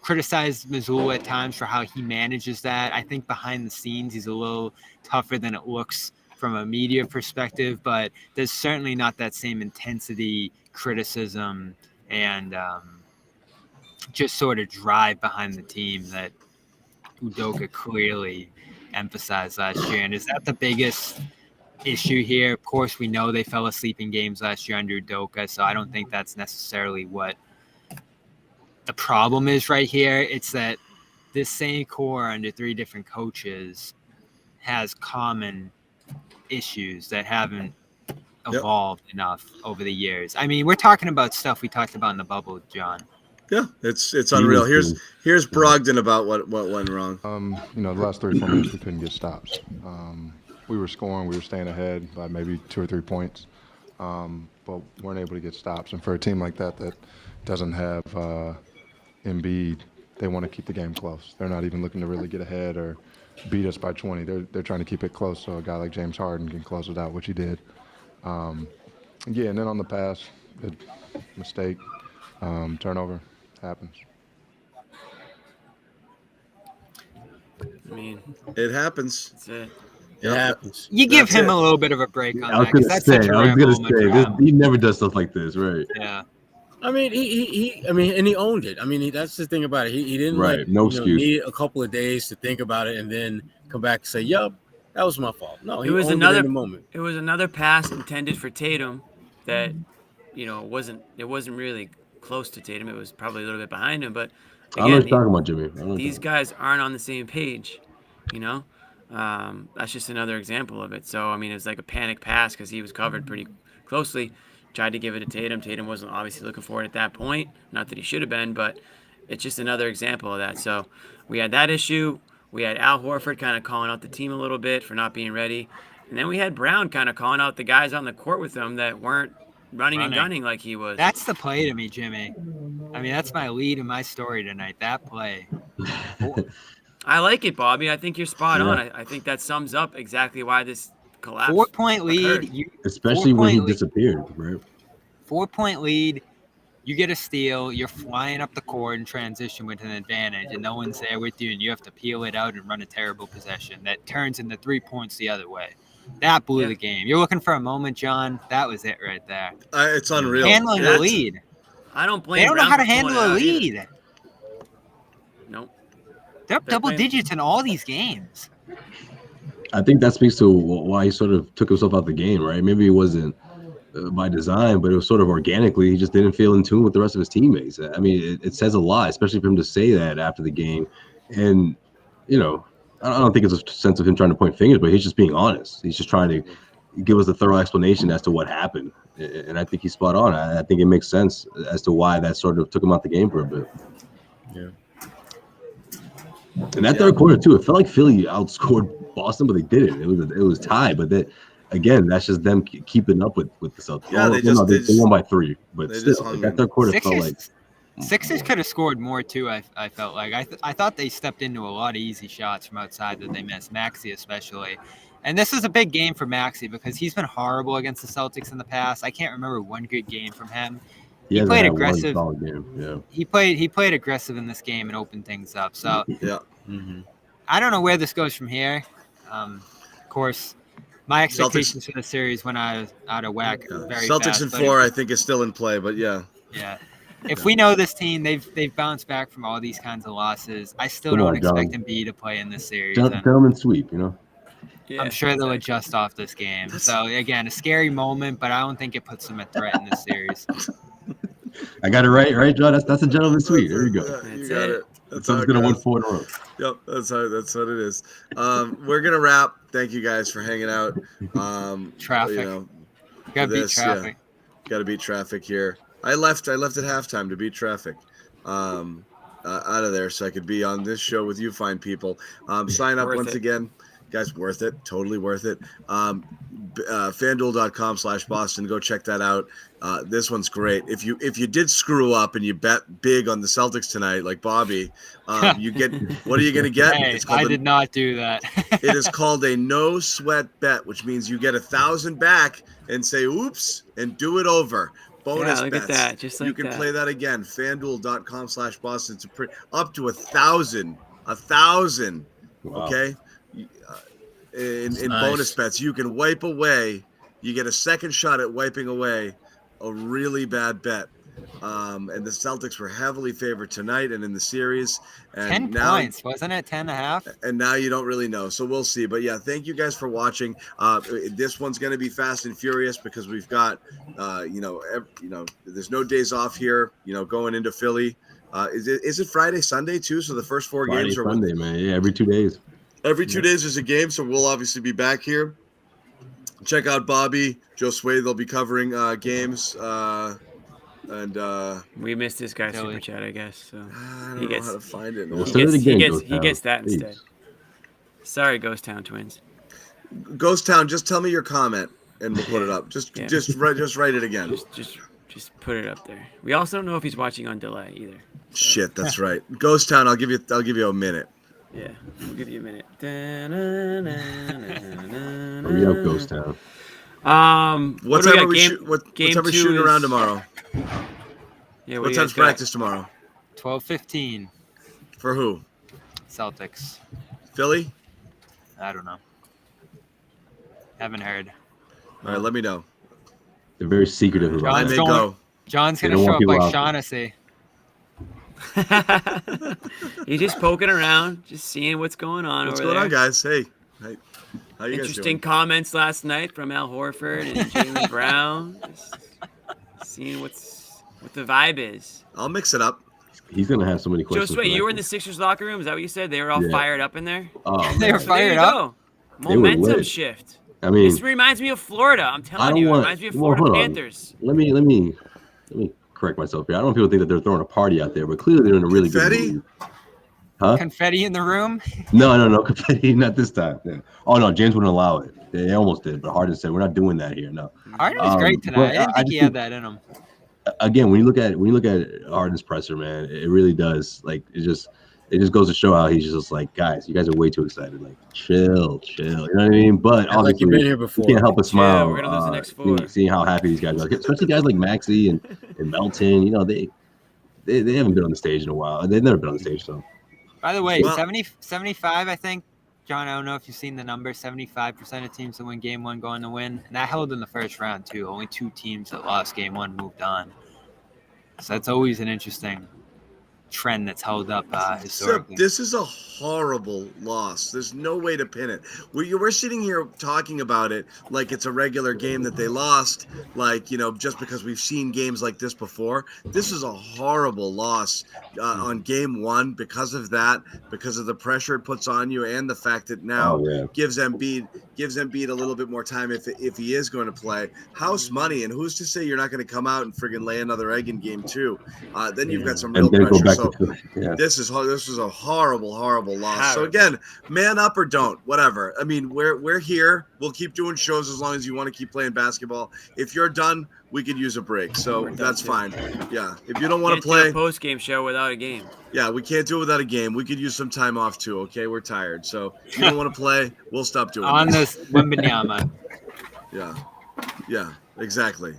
criticized Mazzulla at times for how he manages that. I think behind the scenes, he's a little tougher than it looks from a media perspective, but there's certainly not that same intensity, criticism, and just sort of drive behind the team that Udoka clearly emphasized last year. And is that the biggest issue here? Of course, we know they fell asleep in games last year under Udoka, so I don't think that's necessarily what the problem is right here. It's that this same core under three different coaches has common issues that haven't evolved enough over the years. I mean, we're talking about stuff we talked about in the bubble, John. Yeah, it's unreal. Here's Brogdon about what went wrong. The last 3 or 4 minutes we couldn't get stops. We were scoring, we were staying ahead by maybe 2 or 3 points, but weren't able to get stops. And for a team like that doesn't have Embiid, they want to keep the game close. They're not even looking to really get ahead or beat us by 20. They're trying to keep it close so a guy like James Harden can close it out, which he did. And then on the pass, mistake, turnover happens. I mean, it happens. That's it. It happens. You give him a little bit of a break on I was that. gonna say, he never does stuff like this, right? Yeah. I mean, and he owned it. I mean, that's the thing about it. He didn't need a couple of days to think about it and then come back and say, "Yup, that was my fault." No, he owned it in the moment. It was another pass intended for Tatum that, it wasn't really close to Tatum. It was probably a little bit behind him, but again, I know what you're talking about, Jimmy. These guys aren't on the same page, That's just another example of it. So, I mean, it was like a panic pass because he was covered pretty closely. Tried to give it to Tatum. Tatum wasn't obviously looking for it at that point. Not that he should have been, but it's just another example of that. So we had that issue. We had Al Horford kind of calling out the team a little bit for not being ready. And then we had Brown kind of calling out the guys on the court with him that weren't running and gunning like he was. That's the play to me, Jimmy. I mean, that's my lead in my story tonight, that play. I like it, Bobby. I think you're spot on. I think that sums up exactly why this collapse 4-point lead. Especially when he disappeared, right? 4-point lead. You get a steal. You're flying up the court in transition with an advantage, and no one's there with you, and you have to peel it out and run a terrible possession that turns into 3 points the other way. That blew the game. You're looking for a moment, John. That was it right there. It's unreal. Handling the lead. I don't blame. They don't know how to handle a lead. Nope. They're up double digits in all these games. I think that speaks to why he sort of took himself out of the game, right? Maybe it wasn't by design, but it was sort of organically. He just didn't feel in tune with the rest of his teammates. I mean, it says a lot, especially for him to say that after the game. And, I don't think it's a sense of him trying to point fingers, but he's just being honest. He's just trying to give us a thorough explanation as to what happened. And I think he's spot on. I think it makes sense as to why that sort of took him out the game for a bit. Yeah. And that third quarter too, it felt like Philly outscored Boston, but they didn't. It was tied, but again, that's just them keeping up with the Celtics. Yeah, they won by 3, but still, that third quarter felt like Sixers could have scored more too. I felt like I thought they stepped into a lot of easy shots from outside that they missed, Maxey especially. And this is a big game for Maxey because he's been horrible against the Celtics in the past. I can't remember one good game from him. He played aggressive. Yeah. He played aggressive in this game and opened things up. So yeah. I don't know where this goes from here. Of course, my expectations for the series went out of whack. Very Celtics fast, in 4, I think, is still in play, but yeah. Yeah. If we know this team, they've bounced back from all these kinds of losses. I still don't expect Embiid to play in this series. Gentleman sweep, Yeah, I'm sure they'll adjust off this game. So again, a scary moment, but I don't think it puts them at threat in this series. I got it right, John. That's a gentleman's suite. There you go. Yeah, you got it. That's how Someone's it gonna win goes. 4 in a row. Yep, that's what it is. We're gonna wrap. Thank you guys for hanging out. Traffic. You know, Gotta beat traffic. Yeah, gotta beat traffic here. I left at halftime to beat traffic. Out of there so I could be on this show with you fine people. Sign up once again. Guys, worth it. Totally worth it. FanDuel.com/Boston. Go check that out. This one's great. If you did screw up and you bet big on the Celtics tonight, like Bobby, you get what are you going to get? Hey, I did not do that. It is called a no sweat bet, which means you get 1,000 back and say oops and do it over. Bonus look bets. At that. Just like you can that. play that again. FanDuel.com/Boston. It's up to 1,000. 1,000. Wow. Okay. In Nice. bonus bets, you can wipe away. You get a second shot at wiping away a really bad bet. And the Celtics were heavily favored tonight and in the series. And 10 points, wasn't it? 10.5. And now you don't really know, so we'll see. But yeah, thank you guys for watching. This one's going to be fast and furious because we've got, there's no days off here. Going into Philly. Is it Friday, Sunday too? So the first 4 Friday, games are Sunday, man. Yeah, every 2 days. Every 2 days there's a game, so we'll obviously be back here. Check out Bobby, Josue. They'll be covering games. And we missed this guy's super chat, I guess. So I don't know how to find it. He gets that instead. Sorry, Ghost Town Twins. Ghost Town, just tell me your comment and we'll put it up. Just write it again. Just put it up there. We also don't know if he's watching on delay either. So. Shit, that's right. Ghost Town, I'll give you a minute. Yeah, we'll give you a minute. Hurry up, Ghost Town. What time are we shooting around tomorrow? Yeah, what time's practice tomorrow? 12:15. For who? Celtics. Philly? I don't know. Haven't heard. All right, let me know. They're very secretive about I it. may go. John's gonna show up like Shaughnessy. He's just poking around, just seeing what's going on What's over going there. on, guys? Hey, how you guys Interesting doing? comments last night from Al Horford and Jaylen Brown. Just seeing what the vibe is. I'll mix it up. He's gonna have so many questions. Josue, you were in the Sixers locker room. Is that what you said? They were all fired up in there. Oh, they were fired up. Momentum shift. I mean, this reminds me of Florida. I'm telling you, it reminds me of Florida Panthers. Let me correct myself here. I don't want people to think that they're throwing a party out there, but clearly they're in a really good mood. Huh? Confetti in the room? No, confetti, not this time. Yeah. Oh no, James wouldn't allow it. They almost did, but Harden said we're not doing that here. No. Harden was great tonight. I didn't think he had that in him. Again, when you look at Harden's presser, man, it really does. Like it just goes to show how he's just like, guys, you guys are way too excited. Like, chill. You know what I mean? But obviously, like you've been here before. You can't help but smile. We're gonna lose the next 4. Seeing how happy these guys are, especially guys like Maxey and Melton. You know, they haven't been on the stage in a while. They've never been on the stage, so. By the way, 75, I think. John, I don't know if you've seen the number. 75% of teams that win game 1 going to win. And that held in the first round, too. Only 2 teams that lost game 1 moved on. So that's always an interesting trend that's held up historically. This is a horrible loss. There's no way to pin it. We're sitting here talking about it like it's a regular game that they lost, like, just because we've seen games like this before. This is a horrible loss on game 1 because of that, because of the pressure it puts on you, and the fact that now gives Embiid a little bit more time if he is going to play. House money, and who's to say you're not going to come out and friggin' lay another egg in game 2? Then you've got some real pressure. So this is a horrible loss. So again, man up or don't, whatever. I mean, we're here. We'll keep doing shows as long as you want to keep playing basketball. If you're done, we could use a break. So that's fine. Yeah. If you don't want to play a post-game show without a game. Yeah, we can't do it without a game. We could use some time off too. Okay, we're tired. So if you don't want to play, we'll stop doing on this Wembanyama. Yeah. Exactly.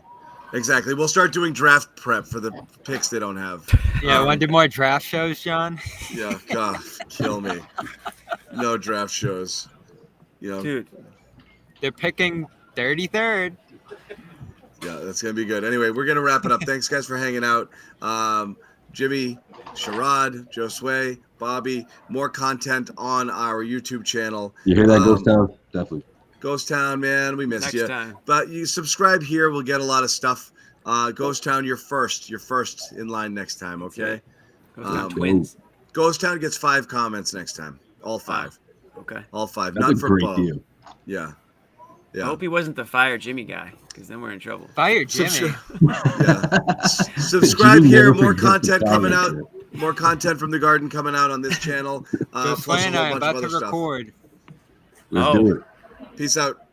We'll start doing draft prep for the picks they don't have. Yeah, want to do more draft shows, John? Yeah, God, kill me. No draft shows. Dude. They're picking 33rd. Yeah, that's going to be good. Anyway, we're going to wrap it up. Thanks, guys, for hanging out. Jimmy, Sherrod, Josue, Bobby. More content on our YouTube channel. You hear that, Ghost Town? Definitely. Ghost Town, man, we miss Next you. time. But you subscribe here, we'll get a lot of stuff. Ghost Town, you're first in line next time, okay? Ghost Town twins. Ghost Town gets 5 comments next time. All 5. Okay. All 5. That's None a for great Bo. deal. Yeah. I hope he wasn't the Fire Jimmy guy, because then we're in trouble. Fire Jimmy. Subscribe Jimmy here. never More forgets content the coming out. comment. More content from the Garden coming out on this channel. Plus a whole Joanna, bunch of about other to stuff. record. Let's do it. Peace out.